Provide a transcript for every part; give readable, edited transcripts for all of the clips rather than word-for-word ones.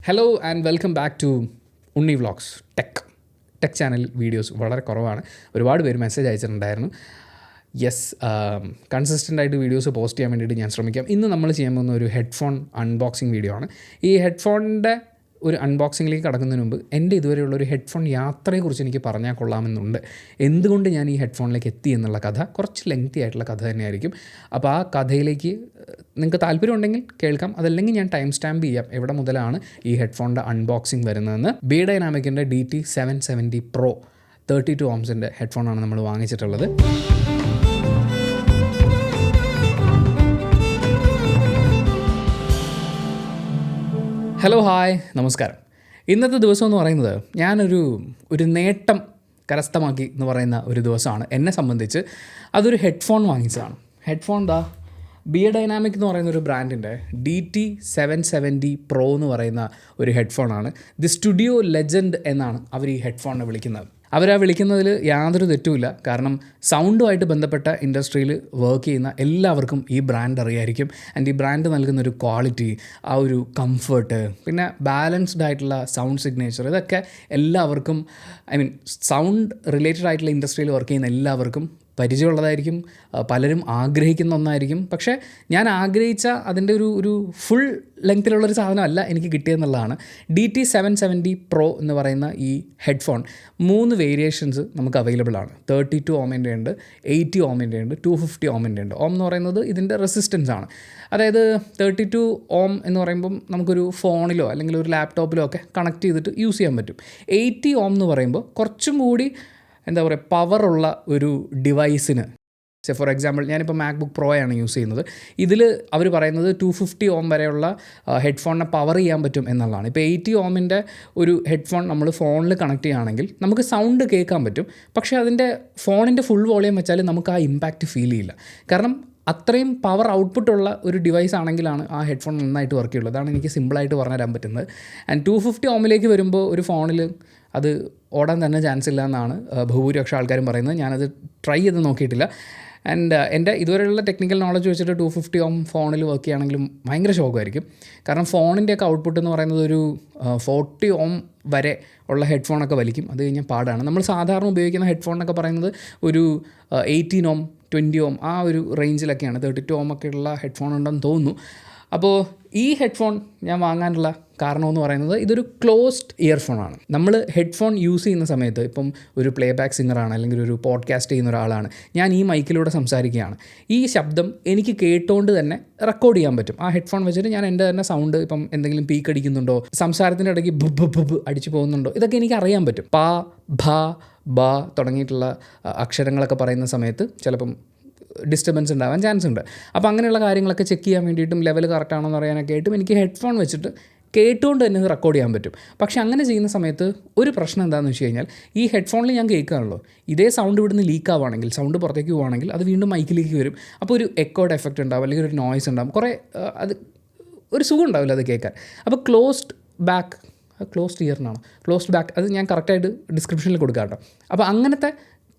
Hello and welcome back to Unni vlogs tech channel videos വളരെ കുറവാണ്. ഒരുപാട് പേര് മെസ്സേജ് അയച്ചിട്ടുണ്ടായിരുന്നു. യെസ്, കൺസിസ്റ്റൻ്റായിട്ട് വീഡിയോസ് പോസ്റ്റ് ചെയ്യാൻ വേണ്ടിയിട്ട് ഞാൻ ശ്രമിക്കാം. ഇന്ന് നമ്മൾ ചെയ്യാൻ പോകുന്ന ഒരു ഹെഡ്ഫോൺ അൺബോക്സിങ് വീഡിയോ ആണ്. ഈ ഹെഡ്ഫോണിൻ്റെ ഒരു അൺബോക്സിങ്ങിലേക്ക് കടക്കുന്നതിന് മുമ്പ് എൻ്റെ ഇതുവരെയുള്ള ഒരു ഹെഡ്ഫോൺ യാത്രയെക്കുറിച്ച് എനിക്ക് പറഞ്ഞാൽ കൊള്ളാമെന്നുണ്ട്. എന്തുകൊണ്ട് ഞാൻ ഈ ഹെഡ്ഫോണിലേക്ക് എത്തി എന്നുള്ള കഥ കുറച്ച് ലെങ്തി ആയിട്ടുള്ള കഥ തന്നെയായിരിക്കും. അപ്പോൾ ആ കഥയിലേക്ക് നിങ്ങൾക്ക് താല്പര്യം ഉണ്ടെങ്കിൽ കേൾക്കാം, അതല്ലെങ്കിൽ ഞാൻ ടൈം സ്റ്റാമ്പ് ചെയ്യാം എവിടെ മുതലാണ് ഈ ഹെഡ്ഫോണിൻ്റെ അൺബോക്സിങ് വരുന്നതെന്ന്. ബി ഡൈനാമിക്കിൻ്റെ DT770 Pro 32 ohmsൻ്റെ ഹെഡ്ഫോണാണ് നമ്മൾ വാങ്ങിച്ചിട്ടുള്ളത്. ഹലോ, ഹായ്, നമസ്കാരം. ഇന്നത്തെ ദിവസം എന്ന് പറയുന്നത് ഞാനൊരു നേട്ടം കരസ്ഥമാക്കി എന്ന് പറയുന്ന ഒരു ദിവസമാണ്. എന്നെ സംബന്ധിച്ച് അതൊരു ഹെഡ്ഫോൺ വാങ്ങിച്ചതാണ്. ഹെഡ്ഫോൺ ബി ഡൈനാമിക് എന്ന് പറയുന്ന ഒരു ബ്രാൻഡിൻ്റെ DT770 Pro എന്ന് പറയുന്ന ഒരു ഹെഡ്ഫോണാണ്. ദി സ്റ്റുഡിയോ ലെജൻഡ് എന്നാണ് അവർ ഈ ഹെഡ്ഫോണിനെ വിളിക്കുന്നത്. അവരാ വിളിക്കുന്നതിൽ യാതൊരു തെറ്റുമില്ല. കാരണം സൗണ്ടുമായിട്ട് ബന്ധപ്പെട്ട ഇൻഡസ്ട്രിയിൽ വർക്ക് ചെയ്യുന്ന എല്ലാവർക്കും ഈ ബ്രാൻഡ് അറിയായിരിക്കും. ആൻഡ് ഈ ബ്രാൻഡ് നൽകുന്നൊരു ക്വാളിറ്റി, ആ ഒരു കംഫർട്ട്, പിന്നെ ബാലൻസ്ഡ് ആയിട്ടുള്ള സൗണ്ട് സിഗ്നേച്ചർ, ഇതൊക്കെ എല്ലാവർക്കും സൗണ്ട് റിലേറ്റഡ് ആയിട്ടുള്ള ഇൻഡസ്ട്രിയിൽ വർക്ക് ചെയ്യുന്ന എല്ലാവർക്കും പരിചയമുള്ളതായിരിക്കും. പലരും ആഗ്രഹിക്കുന്ന ഒന്നായിരിക്കും. പക്ഷേ ഞാൻ ആഗ്രഹിച്ച അതിൻ്റെ ഒരു ഫുൾ ലെങ്ത്തിലുള്ളൊരു സാധനമല്ല എനിക്ക് കിട്ടിയെന്നുള്ളതാണ്. DT770 Pro എന്ന് പറയുന്ന ഈ ഹെഡ്ഫോൺ 3 വേരിയേഷൻസ് നമുക്ക് അവൈലബിൾ ആണ്. 32 ohmൻ്റെ ഉണ്ട്, 80 ohmൻ്റെ ഉണ്ട്, 250 ohmൻ്റെ ഉണ്ട്. ഓം എന്ന് പറയുന്നത് ഇതിൻ്റെ റെസിസ്റ്റൻസ് ആണ്. അതായത് 32 ohm എന്ന് പറയുമ്പം നമുക്കൊരു ഫോണിലോ അല്ലെങ്കിൽ ഒരു ലാപ്ടോപ്പിലോ ഒക്കെ കണക്ട് ചെയ്തിട്ട് യൂസ് ചെയ്യാൻ പറ്റും. 80 ohm എന്ന് പറയുമ്പോൾ കുറച്ചും കൂടി പവറുള്ള ഒരു ഡിവൈസിന്, ഫോർ എക്സാമ്പിൾ ഞാനിപ്പോൾ മാക്ബുക്ക് പ്രോ ആണ് യൂസ് ചെയ്യുന്നത്. ഇതിൽ അവർ പറയുന്നത് 250 ohm വരെയുള്ള ഹെഡ്ഫോണിനെ പവർ ചെയ്യാൻ പറ്റും എന്നുള്ളതാണ്. ഇപ്പോൾ 80 ohmൻ്റെ ഒരു ഹെഡ്ഫോൺ നമ്മൾ ഫോണിൽ കണക്ട് ചെയ്യുകയാണെങ്കിൽ നമുക്ക് സൗണ്ട് കേൾക്കാൻ പറ്റും. പക്ഷേ അതിൻ്റെ ഫോണിൻ്റെ ഫുൾ വോളിയം വെച്ചാൽ നമുക്ക് ആ ഇമ്പാക്റ്റ് ഫീൽ ചെയ്യില്ല. കാരണം അത്രയും പവർ ഔട്ട്പുട്ടുള്ള ഒരു ഡിവൈസ് ആണെങ്കിലാണ് ആ ഹെഡ്ഫോൺ നന്നായിട്ട് വർക്ക് ചെയ്യുള്ളൂ. അതാണ് എനിക്ക് സിമ്പിളായിട്ട് പറഞ്ഞു തരാൻ പറ്റുന്നത്. ആൻഡ് 250 ohmലേക്ക് വരുമ്പോൾ ഒരു ഫോണിൽ അത് ഓടാൻ തന്നെ ചാൻസ് ഇല്ല എന്നാണ് ഭൂരിപക്ഷം ആൾക്കാരും പറയുന്നത്. ഞാനത് ട്രൈ ചെയ്ത് നോക്കിയിട്ടില്ല. ആൻഡ് എൻ്റെ ഇതുവരെയുള്ള ടെക്നിക്കൽ നോളജ് വെച്ചിട്ട് 250 ohm ഫോണിൽ വർക്ക് ചെയ്യുകയാണെങ്കിലും ഭയങ്കര ഷോക്കായിരിക്കും. കാരണം ഫോണിൻ്റെയൊക്കെ ഔട്ട്പുട്ട് എന്ന് പറയുന്നത് ഒരു 40 ohm വരെ ഉള്ള ഹെഡ്ഫോണൊക്കെ വലിക്കും. അത് കഴിഞ്ഞാൽ പാടാണ്. നമ്മൾ സാധാരണ ഉപയോഗിക്കുന്ന ഹെഡ്ഫോണൊക്കെ പറയുന്നത് ഒരു 18 ohm 20 ohm ആ ഒരു റേഞ്ചിലൊക്കെയാണ്. 32 ohm ഒക്കെ ഉള്ള ഹെഡ്ഫോൺ ഉണ്ടെന്ന് തോന്നുന്നു. അപ്പോൾ ഈ ഹെഡ്ഫോൺ ഞാൻ വാങ്ങാനുള്ള കാരണമെന്ന് പറയുന്നത് ഇതൊരു ക്ലോസ്ഡ് ഇയർഫോണാണ്. നമ്മൾ ഹെഡ്ഫോൺ യൂസ് ചെയ്യുന്ന സമയത്ത് ഇപ്പം ഒരു പ്ലേ ബാക്ക് സിംഗറാണ് അല്ലെങ്കിൽ ഒരു പോഡ്കാസ്റ്റ് ചെയ്യുന്ന ഒരാളാണ്, ഞാൻ ഈ മൈക്കിലൂടെ സംസാരിക്കുകയാണ്. ഈ ശബ്ദം എനിക്ക് കേട്ടുകൊണ്ട് തന്നെ റെക്കോർഡ് ചെയ്യാൻ പറ്റും. ആ ഹെഡ്ഫോൺ വെച്ചിട്ട് ഞാൻ എൻ്റെ തന്നെ സൗണ്ട്, ഇപ്പം എന്തെങ്കിലും പീക്ക് അടിക്കുന്നുണ്ടോ, സംസാരത്തിൻ്റെ ഇടയ്ക്ക് ബ് അടിച്ചു പോകുന്നുണ്ടോ, ഇതൊക്കെ എനിക്ക് അറിയാൻ പറ്റും. പ, ഭ, ബ തുടങ്ങിയിട്ടുള്ള അക്ഷരങ്ങളൊക്കെ പറയുന്ന സമയത്ത് ചിലപ്പം ഡിസ്റ്റർബൻസ് ഉണ്ടാവാൻ ചാൻസ് ഉണ്ട്. അപ്പോൾ അങ്ങനെയുള്ള കാര്യങ്ങളൊക്കെ ചെക്ക് ചെയ്യാൻ വേണ്ടിയിട്ടും ലെവൽ കറക്റ്റാണോ എന്ന് അറിയാനൊക്കെ ആയിട്ടും എനിക്ക് ഹെഡ്ഫോൺ വെച്ചിട്ട് കേട്ടുകൊണ്ട് തന്നെ റെക്കോർഡ് ചെയ്യാൻ പറ്റും. പക്ഷേ അങ്ങനെ ചെയ്യുന്ന സമയത്ത് ഒരു പ്രശ്നം എന്താണെന്ന് വെച്ച് കഴിഞ്ഞാൽ ഈ ഹെഡ്ഫോണിൽ ഞാൻ കേൾക്കുകയാണല്ലോ, ഇതേ സൗണ്ട് ഇവിടുന്ന് ലീക്ക് ആവുകയാണെങ്കിൽ, സൗണ്ട് പുറത്തേക്ക് പോവുകയാണെങ്കിൽ അത് വീണ്ടും മൈക്കിലേക്ക് വരും. അപ്പോൾ ഒരു എക്കോഡ് എഫക്റ്റ് ഉണ്ടാവും, അല്ലെങ്കിൽ ഒരു നോയ്സ് ഉണ്ടാവും, കുറേ അത് ഒരു സുഖം ഉണ്ടാവില്ല അത് കേൾക്കാൻ. അപ്പോൾ ക്ലോസ്ഡ് ബാക്ക് അത് ഞാൻ കറക്റ്റായിട്ട് ഡിസ്ക്രിപ്ഷനിൽ കൊടുക്കാം കേട്ടോ. അപ്പോൾ അങ്ങനത്തെ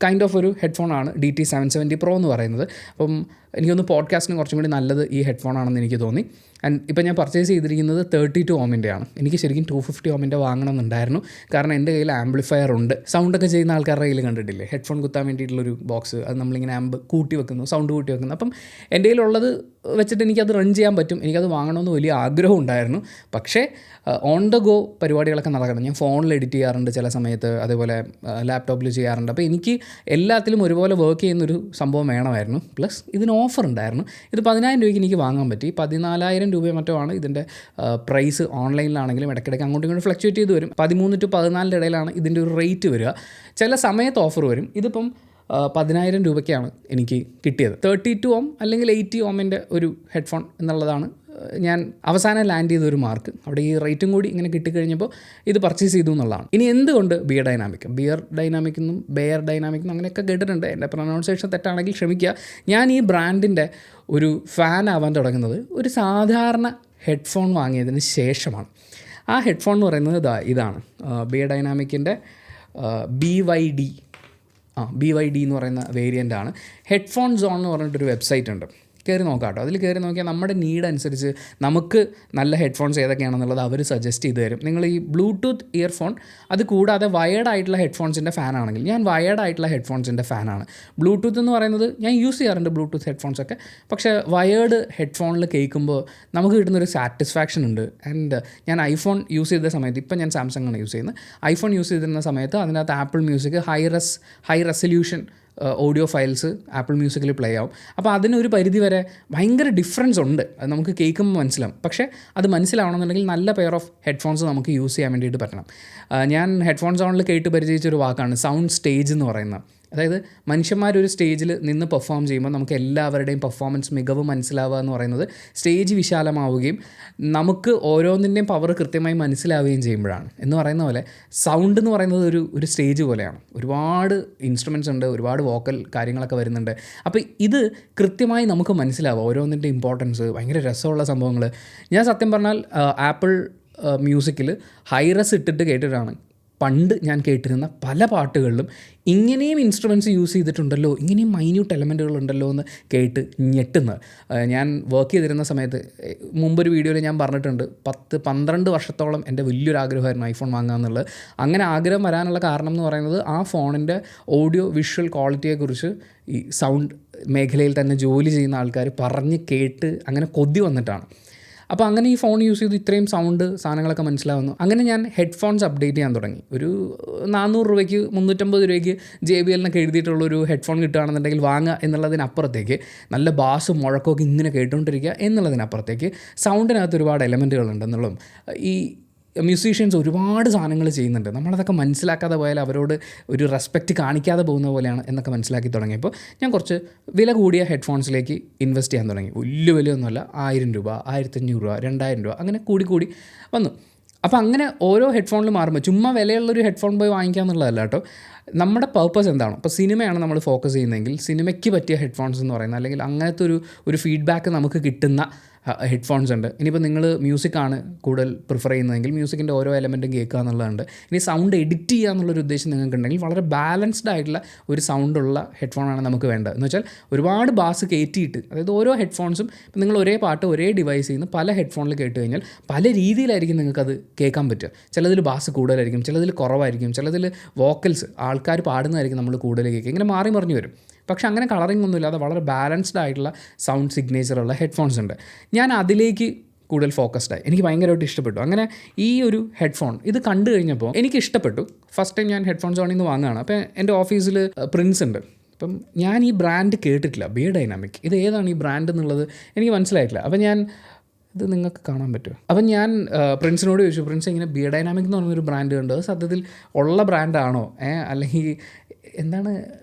കൈൻഡ് ഓഫ് ഒരു ഹെഡ്ഫോണാണ് DT770 Pro എന്ന് പറയുന്നത്. അപ്പം എനിക്കൊന്ന് പോഡ്കാസ്റ്റിന് കുറച്ചും കൂടി നല്ലത് ഈ ഹെഡ്ഫോണാണെന്ന് എനിക്ക് തോന്നി. ആൻഡ് ഇപ്പോൾ ഞാൻ പർച്ചേസ് ചെയ്തിരിക്കുന്നത് 32 ohmൻ്റെ ആണ്. എനിക്ക് ശരിക്കും 250 ohmൻ്റെ വാങ്ങണമെന്നുണ്ടായിരുന്നു. കാരണം എൻ്റെ കയ്യിൽ ആംപ്ലിഫയർ ഉണ്ട്. സൗണ്ടൊക്കെ ചെയ്യുന്ന ആൾക്കാരുടെ കയ്യിൽ കണ്ടിട്ടില്ലേ, ഹെഡ്ഫോൺ കുത്താൻ വേണ്ടിയിട്ടുള്ളൊരു ബോക്സ്, അത് നമ്മളിങ്ങനെ കൂട്ടി വെക്കുന്നു, സൗണ്ട് കൂട്ടി വെക്കുന്നു. അപ്പം എൻ്റെ കയ്യിലുള്ളത് വെച്ചിട്ട് എനിക്കത് റൺ ചെയ്യാൻ പറ്റും. എനിക്കത് വാങ്ങണമെന്ന് വലിയ ആഗ്രഹം ഉണ്ടായിരുന്നു. പക്ഷേ ഓൺ ദ ഗോ പരിപാടികളൊക്കെ നടക്കണം. ഞാൻ ഫോണിൽ എഡിറ്റ് ചെയ്യാറുണ്ട് ചില സമയത്ത്, അതേപോലെ ലാപ്ടോപ്പിൽ ചെയ്യാറുണ്ട്. അപ്പോൾ എനിക്ക് എല്ലാത്തിലും ഒരുപോലെ വർക്ക് ചെയ്യുന്നൊരു സംഭവം വേണമായിരുന്നു. പ്ലസ് ഇതിന് ഓഫർ ഉണ്ടായിരുന്നു. ഇത് 10,000 രൂപയ്ക്ക് എനിക്ക് വാങ്ങാൻ പറ്റി. 14,000 രൂപയോ മറ്റോ ആണ് ഇതിൻ്റെ പ്രൈസ്. ഓൺലൈനിലാണെങ്കിലും ഇടയ്ക്കിടയ്ക്ക് അങ്ങോട്ടും ഇങ്ങോട്ടും ഫ്ലക്ച്വേറ്റ് ചെയ്ത് വരും. 13 to 14 ഇടയിലാണ് ഇതിൻ്റെ ഒരു റേറ്റ് വരിക. ചില സമയത്ത് ഓഫർ വരും. ഇതിപ്പം 10,000 രൂപയ്ക്കാണ് എനിക്ക് കിട്ടിയത്. 32 ohm അല്ലെങ്കിൽ 80 ohmൻ്റെ ഒരു ഹെഡ്ഫോൺ എന്നുള്ളതാണ് ഞാൻ അവസാനം ലാൻഡ് ചെയ്തൊരു മാർക്ക്. അവിടെ ഈ റേറ്റും കൂടി ഇങ്ങനെ കിട്ടിക്കഴിഞ്ഞപ്പോൾ ഇത് പർച്ചേസ് ചെയ്തു എന്നുള്ളതാണ്. ഇനി എന്തുകൊണ്ട് ബിയർ ഡൈനാമിക് എന്നും ബെയർ ഡൈനാമിക് എന്നും അങ്ങനെയൊക്കെ കേട്ടിട്ടുണ്ട്. എൻ്റെ പ്രൊനൗൺസിയേഷൻ തെറ്റാണെങ്കിൽ ക്ഷമിക്കുക. ഞാൻ ഈ ബ്രാൻഡിൻ്റെ ഒരു ഫാൻ ആവാൻ തുടങ്ങുന്നത് ഒരു സാധാരണ ഹെഡ്ഫോൺ വാങ്ങിയതിന് ശേഷമാണ്. ആ ഹെഡ്ഫോൺ എന്ന് പറയുന്നത് ഇതാണ് ബിയർ ഡൈനാമിക്കിൻ്റെ BYD എന്ന് പറയുന്ന വേരിയൻ്റാണ്. ഹെഡ്ഫോൺ സോൺ എന്ന് പറഞ്ഞിട്ടൊരു വെബ്സൈറ്റ് ഉണ്ട്. കയറി നോക്കാം കേട്ടോ. അതിൽ കയറി നോക്കിയാൽ നമ്മുടെ നീഡ് അനുസരിച്ച് നമുക്ക് നല്ല ഹെഡ്ഫോൺസ് ഏതൊക്കെയാണെന്നുള്ളത് അവർ സജസ്റ്റ് ചെയ്ത് തരും. നിങ്ങൾ ഈ ബ്ലൂടൂത്ത് ഇയർഫോൺ അത് കൂടാതെ വയേർഡ് ആയിട്ടുള്ള ഹെഡ്ഫോൺസിൻ്റെ ഫാനാണെങ്കിൽ, ഞാൻ വയേർഡ് ആയിട്ടുള്ള ഹെഡ്ഫോൺസിൻ്റെ ഫാനാണ്. ബ്ലൂടൂത്ത് എന്ന് പറയുന്നത് ഞാൻ യൂസ് ചെയ്യാറുണ്ട് ബ്ലൂടൂത്ത് ഹെഡ്ഫോൺസൊക്കെ, പക്ഷേ വയേർഡ് ഹെഡ്ഫോണിൽ കേൾക്കുമ്പോൾ നമുക്ക് കിട്ടുന്നൊരു സാറ്റിസ്ഫാക്ഷൻ ഉണ്ട്. ആൻഡ് ഞാൻ ഐഫോൺ യൂസ് ചെയ്ത സമയത്ത്, ഇപ്പം ഞാൻ സാംസങ് ആണ് യൂസ് ചെയ്യുന്നത്, ഐഫോൺ യൂസ് ചെയ്തിരുന്ന സമയത്ത് അതിനകത്ത് Apple music high resolution audio files Apple മ്യൂസിക്കിൽ പ്ലേ ആവും. അപ്പോൾ അതിനൊരു പരിധി വരെ ഭയങ്കര ഡിഫറൻസ് ഉണ്ട്, അത് നമുക്ക് കേൾക്കുമ്പോൾ മനസ്സിലാവും. പക്ഷേ അത് മനസ്സിലാവണമെന്നുണ്ടെങ്കിൽ നല്ല പെയർ ഓഫ് ഹെഡ്ഫോൺസ് നമുക്ക് യൂസ് ചെയ്യാൻ വേണ്ടിയിട്ട് പറ്റണം. ഞാൻ ഹെഡ്ഫോൺ സൗണ്ടിൽ കേട്ട് പരിചയിച്ചൊരു വാക്കാണ് സൗണ്ട് സ്റ്റേജ് എന്ന് പറയുന്നത്. അതായത് മനുഷ്യന്മാരൊരു സ്റ്റേജിൽ നിന്ന് പെർഫോം ചെയ്യുമ്പോൾ നമുക്ക് എല്ലാവരുടെയും പെർഫോമൻസ് മികവ് മനസ്സിലാവുക എന്ന് പറയുന്നത് സ്റ്റേജ് വിശാലമാവുകയും നമുക്ക് ഓരോന്നിൻ്റെയും പവർ കൃത്യമായി മനസ്സിലാവുകയും ചെയ്യുമ്പോഴാണ്. എന്ന് പറയുന്ന പോലെ സൗണ്ട് എന്ന് പറയുന്നത് ഒരു സ്റ്റേജ് പോലെയാണ്. ഒരുപാട് ഇൻസ്ട്രുമെൻറ്റ്സ് ഉണ്ട്, ഒരുപാട് വോക്കൽ കാര്യങ്ങളൊക്കെ വരുന്നുണ്ട്. അപ്പോൾ ഇത് കൃത്യമായി നമുക്ക് മനസ്സിലാവുക, ഓരോന്നിൻ്റെ ഇമ്പോർട്ടൻസ്, ഭയങ്കര രസമുള്ള സംഭവങ്ങൾ. ഞാൻ സത്യം പറഞ്ഞാൽ ആപ്പിൾ മ്യൂസിക്കിൽ ഹൈറസ് ഇട്ടിട്ട് കേട്ടിട്ടാണ് പണ്ട് ഞാൻ കേട്ടിരുന്ന പല പാട്ടുകളിലും ഇങ്ങനെയും ഇൻസ്ട്രുമെൻറ്റ്സ് യൂസ് ചെയ്തിട്ടുണ്ടല്ലോ, ഇങ്ങനെയും മൈന്യൂട്ട് എലമെൻറ്റുകളുണ്ടല്ലോ എന്ന് കേട്ട് ഞെട്ടുന്നത്. ഞാൻ വർക്ക് ചെയ്തിരുന്ന സമയത്ത് മുമ്പൊരു വീഡിയോയിൽ ഞാൻ പറഞ്ഞിട്ടുണ്ട്, 10-12 വർഷത്തോളം എൻ്റെ വലിയൊരു ആഗ്രഹമായിരുന്നു ഐഫോൺ വാങ്ങുക എന്നുള്ളത്. അങ്ങനെ ആഗ്രഹം വരാനുള്ള കാരണം എന്ന് പറയുന്നത് ആ ഫോണിൻ്റെ ഓഡിയോ വിഷ്വൽ ക്വാളിറ്റിയെക്കുറിച്ച് ഈ സൗണ്ട് മേഖലയിൽ തന്നെ ജോലി ചെയ്യുന്ന ആൾക്കാർ പറഞ്ഞ് കേട്ട് അങ്ങനെ കൊതി വന്നിട്ടാണ്. അപ്പോൾ അങ്ങനെ ഈ ഫോൺ യൂസ് ചെയ്ത് ഇത്രയും സൗണ്ട് സാധനങ്ങളൊക്കെ മനസ്സിലാവുന്നു. അങ്ങനെ ഞാൻ ഹെഡ്ഫോൺസ് അപ്ഡേറ്റ് ചെയ്യാൻ തുടങ്ങി. ഒരു 400 രൂപയ്ക്ക് 350 രൂപയ്ക്ക് JBL എന്നൊക്കെ എഴുതിയിട്ടുള്ളൊരു ഹെഡ്ഫോൺ കിട്ടുകയാണെന്നുണ്ടെങ്കിൽ വാങ്ങുക എന്നുള്ളതിനപ്പുറത്തേക്ക് നല്ല ബാസും മുഴക്കമൊക്കെ ഇങ്ങനെ കേട്ടുകൊണ്ടിരിക്കുക എന്നുള്ളതിനപ്പുറത്തേക്ക് സൗണ്ടിനകത്ത് ഒരുപാട് എലമെൻറ്റുകളുണ്ടെന്നുള്ളതും ഈ മ്യൂസീഷ്യൻസ് ഒരുപാട് സാധനങ്ങൾ ചെയ്യുന്നുണ്ട്, നമ്മളതൊക്കെ മനസ്സിലാക്കാതെ പോയാൽ അവരോട് ഒരു റെസ്പെക്റ്റ് കാണിക്കാതെ പോകുന്ന പോലെയാണ് എന്നൊക്കെ മനസ്സിലാക്കി തുടങ്ങിയപ്പോൾ ഞാൻ കുറച്ച് വില കൂടിയ ഹെഡ്ഫോൺസിലേക്ക് ഇൻവെസ്റ്റ് ചെയ്യാൻ തുടങ്ങി. വലിയ വിലയൊന്നുമല്ല, 1000 രൂപ, 1500 രൂപ, 2000 രൂപ, അങ്ങനെ കൂടി വന്നു. അപ്പോൾ അങ്ങനെ ഓരോ ഹെഡ്ഫോണിൽ മാറുമ്പോൾ ചുമ്മാ വിലയുള്ളൊരു ഹെഡ്ഫോൺ പോയി വാങ്ങിക്കുക എന്നുള്ളതല്ല കേട്ടോ. നമ്മുടെ പർപ്പസ് എന്താണോ, ഇപ്പോൾ സിനിമയാണ് നമ്മൾ ഫോക്കസ് ചെയ്യുന്നതെങ്കിൽ സിനിമയ്ക്ക് പറ്റിയ ഹെഡ്ഫോൺസ് എന്ന് പറയുന്നത്, അല്ലെങ്കിൽ അങ്ങനത്തെ ഒരു ഫീഡ്ബാക്ക് നമുക്ക് കിട്ടുന്ന ഹെഡ്ഫോൺസ് ഉണ്ട്. ഇനിയിപ്പോൾ നിങ്ങൾ മ്യൂസിക്കാണ് കൂടുതൽ പ്രിഫർ ചെയ്യുന്നതെങ്കിൽ മ്യൂസിക്കിൻ്റെ ഓരോ എലമെൻറ്റും കേൾക്കുക എന്നുള്ളതുണ്ട്. ഇനി സൗണ്ട് എഡിറ്റ് ചെയ്യുക എന്നുള്ളൊരു ഉദ്ദേശം നിങ്ങൾക്കുണ്ടെങ്കിൽ വളരെ ബാലൻസ്ഡ് ആയിട്ടുള്ള ഒരു സൗണ്ടുള്ള ഹെഡ്ഫോണാണ് നമുക്ക് വേണ്ടത്. എന്ന് വെച്ചാൽ ഒരുപാട് ബാസ് കയറ്റിയിട്ട്, അതായത് ഓരോ ഹെഡ്ഫോൺസും ഇപ്പോൾ നിങ്ങൾ ഒരേ പാട്ട് ഒരേ ഡിവൈസിൽ നിന്ന് പല ഹെഡ്ഫോണിൽ കേട്ട് കഴിഞ്ഞാൽ പല രീതിയിലായിരിക്കും നിങ്ങൾക്കത് കേൾക്കാൻ പറ്റുക. ചിലതിൽ ബാസ് കൂടുതലായിരിക്കും, ചിലതിൽ കുറവായിരിക്കും, ചിലതിൽ വോക്കൽസ് ആൾക്കാർ പാടുന്നതായിരിക്കും നമ്മൾ കൂടുതൽ കേൾക്കുക. ഇങ്ങനെ മാറി മറിഞ്ഞ് വരും. പക്ഷെ അങ്ങനെ കളറിംഗ് ഒന്നും ഇല്ലാതെ വളരെ ബാലൻസ്ഡ് ആയിട്ടുള്ള സൗണ്ട് സിഗ്നേച്ചറുള്ള ഹെഡ്ഫോൺസ് ഉണ്ട്. ഞാൻ അതിലേക്ക് കൂടുതൽ ഫോക്കസ്ഡായി, എനിക്ക് ഭയങ്കരമായിട്ട് ഇഷ്ടപ്പെട്ടു. അങ്ങനെ ഈ ഒരു ഹെഡ്ഫോൺ ഇത് കണ്ടു കഴിഞ്ഞപ്പോൾ എനിക്ക് ഇഷ്ടപ്പെട്ടു. ഫസ്റ്റ് ടൈം ഞാൻ ഹെഡ്ഫോൺ സോണിൽ നിന്ന് വാങ്ങുകയാണ്. അപ്പോൾ എൻ്റെ ഓഫീസിൽ പ്രിൻസ് ഉണ്ട്. അപ്പം ഞാൻ ഈ ബ്രാൻഡ് കേട്ടിട്ടില്ല, ബിയഡൈനാമിക്, ഇത് ഏതാണ് ഈ ബ്രാൻഡ് എന്നുള്ളത് എനിക്ക് മനസ്സിലായിട്ടില്ല. അപ്പം ഞാൻ ഇത് നിങ്ങൾക്ക് കാണാൻ പറ്റുമോ? അപ്പം ഞാൻ പ്രിൻസിനോട് ചോദിച്ചു, പ്രിൻസ് ഇങ്ങനെ ബിയഡൈനാമിക് എന്ന് പറഞ്ഞൊരു ബ്രാൻഡ് ഉണ്ട്, അത് സത്യത്തിൽ ഉള്ള ബ്രാൻഡാണോ, അല്ലെങ്കിൽ എന്താണ്?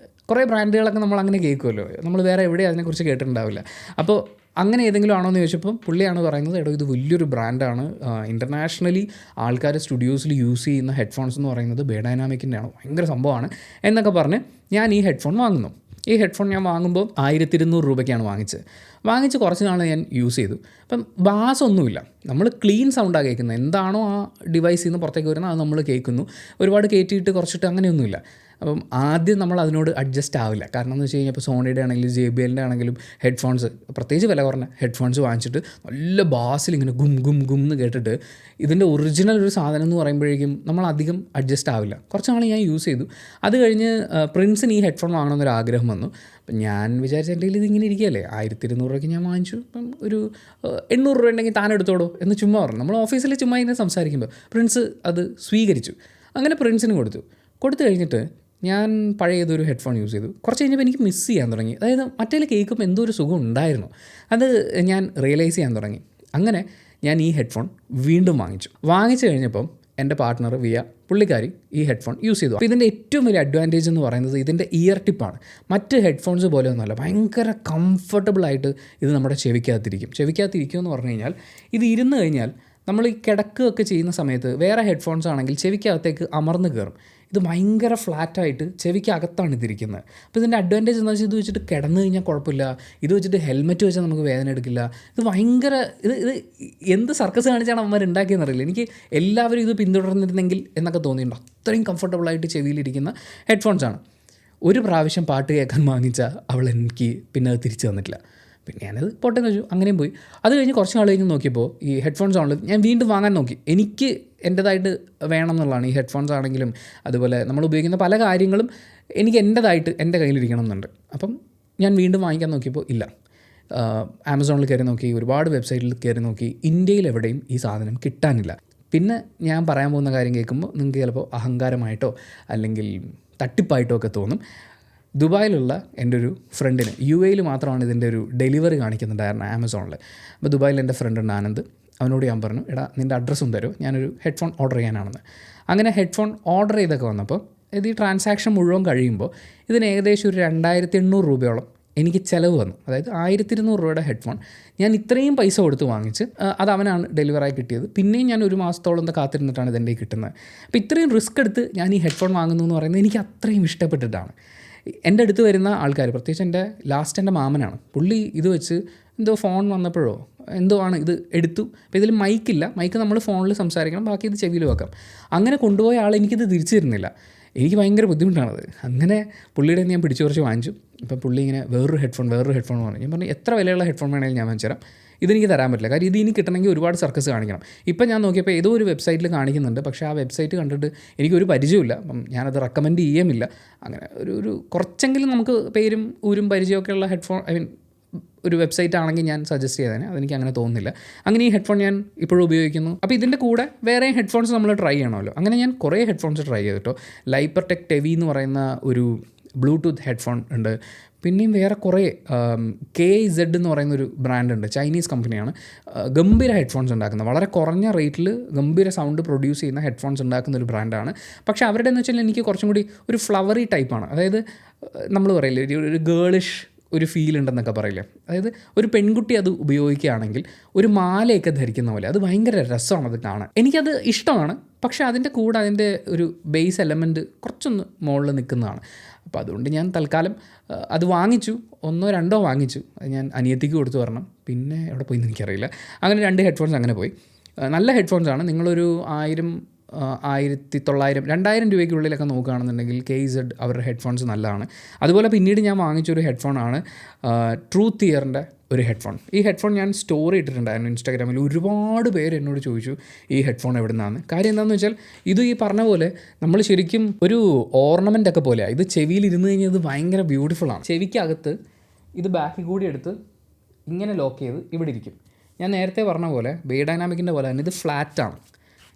കുറേ ബ്രാൻഡുകളൊക്കെ നമ്മൾ അങ്ങനെ കേൾക്കുമല്ലോ, നമ്മൾ വേറെ എവിടെയും അതിനെക്കുറിച്ച് കേട്ടിട്ടുണ്ടാവില്ല. അപ്പോൾ അങ്ങനെ ഏതെങ്കിലും ആണോ എന്ന് ചോദിച്ചപ്പോൾ പുള്ളിയാണ് പറയുന്നത്, എടോ ഇത് വലിയൊരു ബ്രാൻഡാണ്, ഇൻ്റർനാഷണലി ആൾക്കാർ സ്റ്റുഡിയോസിൽ യൂസ് ചെയ്യുന്ന ഹെഡ്ഫോൺസ് എന്ന് പറയുന്നത് ബിയഡൈനാമിക്കിൻ്റെ ആണ്, ഭയങ്കര സംഭവമാണ് എന്നൊക്കെ പറഞ്ഞ് ഞാൻ ഈ ഹെഡ്ഫോൺ വാങ്ങുന്നു. ഈ ഹെഡ്ഫോൺ ഞാൻ വാങ്ങുമ്പോൾ 1200 രൂപയ്ക്കാണ് വാങ്ങിച്ച് കുറച്ച് നാൾ ഞാൻ യൂസ് ചെയ്തു. അപ്പം ബാസ് ഒന്നുമില്ല, നമ്മൾ ക്ലീൻ സൗണ്ടാണ് കേൾക്കുന്നത്. എന്താണോ ആ ഡിവൈസിൽ നിന്ന് പുറത്തേക്ക് വരുന്നത് അത് നമ്മൾ കേൾക്കുന്നു. ഒരുപാട് കയറ്റിയിട്ട് കുറച്ചിട്ട് അങ്ങനെയൊന്നുമില്ല. അപ്പം ആദ്യം നമ്മൾ അതിനോട് അഡ്ജസ്റ്റ് ആവില്ല. കാരണം എന്ന് വെച്ച് കഴിഞ്ഞാൽ ഇപ്പോൾ സോണിയുടെ ആണെങ്കിലും JBLൻ്റെ ആണെങ്കിലും ഹെഡ്ഫോൺസ്, പ്രത്യേകിച്ച് വില കുറഞ്ഞ ഹെഡ്ഫോൺസ് വാങ്ങിച്ചിട്ട് നല്ല ബാസിൽ ഇങ്ങനെ ഗും എന്ന് കേട്ടിട്ട് ഇതിൻ്റെ ഒറിജിനൽ ഒരു സാധനം എന്ന് പറയുമ്പോഴേക്കും നമ്മൾ അധികം അഡ്ജസ്റ്റ് ആവില്ല. കുറച്ച് നാൾ ഞാൻ യൂസ് ചെയ്തു. അത് കഴിഞ്ഞ് പ്രിൻസിന് ഈ ഹെഡ്ഫോൺ വാങ്ങണമെന്നൊരു ആഗ്രഹം വന്നു. അപ്പം ഞാൻ വിചാരിച്ച എൻ്റെ കയ്യിൽ ഇതിങ്ങനെ ഇരിക്കുകയല്ലേ, 1200 രൂപയ്ക്ക് ഞാൻ വാങ്ങിച്ചു, അപ്പം ഒരു 800 രൂപ ഉണ്ടെങ്കിൽ താൻ എടുത്തോളൂ എന്ന് ചുമ്മാ പറഞ്ഞു. നമ്മൾ ഓഫീസിൽ ചുമ്മാ ഇങ്ങനെ സംസാരിക്കുമ്പോൾ പ്രിൻസ് അത് സ്വീകരിച്ചു. അങ്ങനെ പ്രിൻസിന് കൊടുത്തു കഴിഞ്ഞിട്ട് ഞാൻ പഴയതൊരു ഹെഡ്ഫോൺ യൂസ് ചെയ്തു. കുറച്ച് കഴിഞ്ഞപ്പോൾ എനിക്ക് മിസ് ചെയ്യാൻ തുടങ്ങി. അതായത് മറ്റേ കേൾക്കുമ്പോൾ എന്തോ ഒരു സുഖം ഉണ്ടായിരുന്നു, അത് ഞാൻ റിയലൈസ് ചെയ്യാൻ തുടങ്ങി. അങ്ങനെ ഞാൻ ഈ ഹെഡ്ഫോൺ വീണ്ടും വാങ്ങിച്ചു കഴിഞ്ഞപ്പം എൻ്റെ പാർട്ട്ണർ പുള്ളിക്കാരി ഈ ഹെഡ്ഫോൺ യൂസ് ചെയ്തു. അപ്പോൾ ഇതിൻ്റെ ഏറ്റവും വലിയ അഡ്വാൻറ്റേജ് എന്ന് പറയുന്നത് ഇതിൻ്റെ ഇയർ ടിപ്പാണ്. മറ്റ് ഹെഡ്ഫോൺസ് പോലെ ഒന്നുമല്ല, ഭയങ്കര കംഫർട്ടബിളായിട്ട് ഇത് നമ്മുടെ ചെവിക്കകത്തിരിക്കും എന്ന് പറഞ്ഞു കഴിഞ്ഞാൽ ഇത് ഇരുന്ന് കഴിഞ്ഞാൽ നമ്മൾ ഈ കിടക്കുകയൊക്കെ ചെയ്യുന്ന സമയത്ത് വേറെ ഹെഡ്ഫോൺസ് ആണെങ്കിൽ ചെവിക്കകത്തേക്ക് അമർന്ന് കയറും. ഇത് ഭയങ്കര ഫ്ലാറ്റായിട്ട് ചെവിക്കകത്താണ് ഇതിരിക്കുന്നത്. അപ്പോൾ ഇതിൻ്റെ അഡ്വാൻറ്റേജ് എന്താ വെച്ചാൽ ഇത് വെച്ചിട്ട് കിടന്നു കഴിഞ്ഞാൽ കുഴപ്പമില്ല, ഇത് വെച്ചിട്ട് ഹെൽമെറ്റ് വെച്ചാൽ നമുക്ക് വേദന എടുക്കില്ല. ഇത് ഭയങ്കര ഇത് എന്ത് സർക്കസ് കാണിച്ചാണ് അവന്മാർ ഉണ്ടാക്കിയെന്നറിയില്ല. എനിക്ക് എല്ലാവരും ഇത് പിന്തുടർന്നിരുന്നെങ്കിൽ എന്നൊക്കെ തോന്നിയിട്ടുണ്ട്. അത്രയും കംഫർട്ടബിളായിട്ട് ചെവിയിലിരിക്കുന്ന ഹെഡ്ഫോൺസാണ്. ഒരു പ്രാവശ്യം പാട്ട് കേൾക്കാൻ വാങ്ങിച്ചാൽ അവൾ എനിക്ക് പിന്നെ അത് തിരിച്ചു തന്നിട്ടില്ല. പിന്നെ ഞാനത് പൊട്ടെന്ന് വെച്ചു, അങ്ങനെയും പോയി. അത് കഴിഞ്ഞ് കുറച്ച് നാൾ കഴിഞ്ഞ് നോക്കിയപ്പോൾ ഈ ഹെഡ്ഫോൺസ് ആണല്ലോ, ഞാൻ വീണ്ടും വാങ്ങാൻ നോക്കി. എനിക്ക് എൻ്റേതായിട്ട് വേണം എന്നുള്ളതാണ്. ഈ ഹെഡ്ഫോൺസ് ആണെങ്കിലും അതുപോലെ നമ്മൾ ഉപയോഗിക്കുന്ന പല കാര്യങ്ങളും എനിക്ക് എൻ്റേതായിട്ട് എൻ്റെ കയ്യിലിരിക്കണം എന്നുണ്ട്. അപ്പം ഞാൻ വീണ്ടും വാങ്ങിക്കാൻ നോക്കിയപ്പോൾ ഇല്ല. ആമസോണിൽ കയറി നോക്കി, ഒരുപാട് വെബ്സൈറ്റിൽ കയറി നോക്കി, ഇന്ത്യയിൽ എവിടെയും ഈ സാധനം കിട്ടാനില്ല. പിന്നെ ഞാൻ പറയാൻ പോകുന്ന കാര്യം കേൾക്കുമ്പോൾ നിങ്ങൾക്ക് ചിലപ്പോൾ അഹങ്കാരമായിട്ടോ അല്ലെങ്കിൽ തട്ടിപ്പായിട്ടോ ഒക്കെ തോന്നും. ദുബായിലുള്ള എൻ്റെ ഒരു ഫ്രണ്ടിന് UAE മാത്രമാണ് ഇതിൻ്റെ ഒരു ഡെലിവറി കാണിക്കുന്നുണ്ടായിരുന്നു ആമസോണിൽ. അപ്പോൾ ദുബായിൽ എൻ്റെ ഫ്രണ്ടുണ്ട് ആനന്ദ്. അവനോട് ഞാൻ പറഞ്ഞു, എടാ നിൻ്റെ അഡ്രസ്സും തരുമോ, ഞാനൊരു ഹെഡ്ഫോൺ ഓർഡർ ചെയ്യാനാണെന്ന്. അങ്ങനെ ഹെഡ്ഫോൺ ഓർഡർ ചെയ്തൊക്കെ വന്നപ്പോൾ ഇത് ഈ ട്രാൻസാക്ഷൻ മുഴുവൻ കഴിയുമ്പോൾ ഇതിന് ഏകദേശം ഒരു 2800 രൂപയോളം എനിക്ക് ചിലവ് വന്നു. അതായത് 1200 രൂപയുടെ ഹെഡ്ഫോൺ ഞാൻ ഇത്രയും പൈസ കൊടുത്ത് വാങ്ങിച്ച് അത് അവനാണ് ഡെലിവറായി കിട്ടിയത്. പിന്നെയും ഞാൻ ഒരു മാസത്തോളം കാത്തിരുന്നിട്ടാണ് ഇതെൻ്റെ കിട്ടുന്നത്. അപ്പോൾ ഇത്രയും റിസ്ക് എടുത്ത് ഞാൻ ഈ ഹെഡ്ഫോൺ വാങ്ങുന്നു എന്ന് പറയുന്നത് എനിക്ക് അത്രയും ഇഷ്ടപ്പെട്ടിട്ടാണ്. എൻ്റെ അടുത്ത് വരുന്ന ആൾക്കാർ, പ്രത്യേകിച്ച് എൻ്റെ മാമനാണ്, പുള്ളി ഇത് വെച്ച് എന്തോ ഫോൺ വന്നപ്പോഴോ എന്തോ ആണ് ഇത് എടുത്തു. അപ്പോൾ ഇതിൽ മൈക്കില്ല, മൈക്ക് നമ്മൾ ഫോണിൽ സംസാരിക്കണം, ബാക്കി ഇത് ചെവിയിൽ വെക്കാം. അങ്ങനെ കൊണ്ടുപോയ ആൾ എനിക്കിത് തിരിച്ചു തരുന്നില്ല. എനിക്ക് ഭയങ്കര ബുദ്ധിമുട്ടാണത്. അങ്ങനെ പുള്ളിയുടെ ഞാൻ പിടിച്ചു കുറച്ച് വാങ്ങിച്ചു. ഇപ്പോൾ പുള്ളി ഇങ്ങനെ വേറൊരു ഹെഡ്ഫോൺ പറഞ്ഞു. ഞാൻ പറഞ്ഞു, എത്ര വിലയുള്ള ഹെഡ്ഫോൺ വേണമെങ്കിലും ഞാൻ വാങ്ങിച്ചു തരാം, ഇതെനിക്ക് തരാൻ പറ്റില്ല, കാര്യം ഇത് ഇനി കിട്ടണമെങ്കിൽ ഒരുപാട് സർക്കസ് കാണിക്കണം. ഇപ്പം ഞാൻ നോക്കിയപ്പോൾ ഏതോ ഒരു വെബ്സൈറ്റിൽ കാണിക്കുന്നുണ്ട്, പക്ഷേ ആ വെബ്സൈറ്റ് കണ്ടിട്ട് എനിക്കൊരു പരിചയമില്ല. അപ്പം ഞാനത് റെക്കമെൻഡ് ചെയ്യുമില്ല. അങ്ങനെ ഒരു കുറച്ചെങ്കിലും നമുക്ക് പേരും ഊരും പരിചയമൊക്കെ ഉള്ള ഹെഡ്ഫോൺ, ഒരു വെബ്സൈറ്റ് ആണെങ്കിൽ ഞാൻ സജസ്റ്റ് ചെയ്തേനെ. അതെനിക്ക് അങ്ങനെ തോന്നുന്നില്ല. അങ്ങനെ ഈ ഹെഡ്ഫോൺ ഞാൻ ഇപ്പോഴും ഉപയോഗിക്കുന്നു. അപ്പോൾ ഇതിൻ്റെ കൂടെ വേറെ ഹെഡ്ഫോൺസ് നമ്മൾ ട്രൈ ചെയ്യണമല്ലോ. അങ്ങനെ ഞാൻ കുറേ ഹെഡ്ഫോൺസ് ട്രൈ ചെയ്തിട്ടോ. ലൈപ്പർടെക് ടെവി എന്ന് പറയുന്ന ഒരു ബ്ലൂടൂത്ത് ഹെഡ്ഫോൺ ഉണ്ട്. പിന്നെയും വേറെ കുറേ KZ എന്ന് പറയുന്നൊരു ബ്രാൻഡുണ്ട്, ചൈനീസ് കമ്പനിയാണ്. ഗംഭീര ഹെഡ്ഫോൺസ് ഉണ്ടാക്കുന്നത്, വളരെ കുറഞ്ഞ റേറ്റിൽ ഗംഭീര സൗണ്ട് പ്രൊഡ്യൂസ് ചെയ്യുന്ന ഹെഡ്ഫോൺസ് ഉണ്ടാക്കുന്ന ഒരു ബ്രാൻഡാണ്. പക്ഷേ അവരുടെ എന്ന് വെച്ചാൽ എനിക്ക് കുറച്ചും കൂടി ഒരു ഫ്ലവറി ടൈപ്പാണ്. അതായത് നമ്മൾ പറയില്ലേ, ഒരു ഗേളിഷ് ഒരു ഫീൽ ഉണ്ടെന്നൊക്കെ പറയില്ലേ. അതായത് ഒരു പെൺകുട്ടി അത് ഉപയോഗിക്കുകയാണെങ്കിൽ ഒരു മാലയൊക്കെ ധരിക്കുന്ന പോലെ, അത് ഭയങ്കര രസമാണ് അത് കാണാൻ. എനിക്കത് ഇഷ്ടമാണ്. പക്ഷേ അതിൻ്റെ കൂടെ അതിൻ്റെ ഒരു ബേസ് എലമെൻറ്റ് കുറച്ചൊന്ന് മുകളിൽ നിൽക്കുന്നതാണ്. അപ്പോൾ അതുകൊണ്ട് ഞാൻ തൽക്കാലം അത് വാങ്ങിച്ചു, 1 2 വാങ്ങിച്ചു. അത് ഞാൻ അനിയത്തിക്ക് കൊടുത്തു വരണം, പിന്നെ എവിടെ പോയി എന്ന് എനിക്കറിയില്ല. അങ്ങനെ 2 ഹെഡ്ഫോൺസ് അങ്ങനെ പോയി. നല്ല ഹെഡ്ഫോൺസാണ്. നിങ്ങളൊരു 1000 1900 2000 രൂപയ്ക്കുള്ളിലൊക്കെ നോക്കുകയാണെന്നുണ്ടെങ്കിൽ KZ അവരുടെ ഹെഡ്ഫോൺസ് നല്ലതാണ്. അതുപോലെ പിന്നീട് ഞാൻ വാങ്ങിച്ചൊരു ഹെഡ്ഫോണാണ് ട്രൂത്ത് ഇയറിൻ്റെ ഒരു ഹെഡ്ഫോൺ. ഈ ഹെഡ്ഫോൺ ഞാൻ സ്റ്റോറി ഇട്ടിട്ടുണ്ടായിരുന്നു ഇൻസ്റ്റാഗ്രാമിൽ. ഒരുപാട് പേര് എന്നോട് ചോദിച്ചു ഈ ഹെഡ്ഫോൺ എവിടെ നിന്നാണ്. കാര്യം എന്താണെന്ന് വെച്ചാൽ ഇത് ഈ പറഞ്ഞ പോലെ നമ്മൾ ശരിക്കും ഒരു ഓർണമെൻ്റ് ഒക്കെ പോലെയാണ്. ഇത് ചെവിയിൽ ഇരുന്ന് കഴിഞ്ഞാൽ ഇത് ഭയങ്കര ബ്യൂട്ടിഫുള്ളാണ്. ചെവിക്കകത്ത് ഇത് ബാക്കിൽ കൂടി എടുത്ത് ഇങ്ങനെ ലോക്ക് ചെയ്ത് ഇവിടെ ഇരിക്കും. ഞാൻ നേരത്തെ പറഞ്ഞ പോലെ ബേഡൈനാമിക്കിൻ്റെ പോലെ തന്നെ ഇത് ഫ്ലാറ്റാണ്.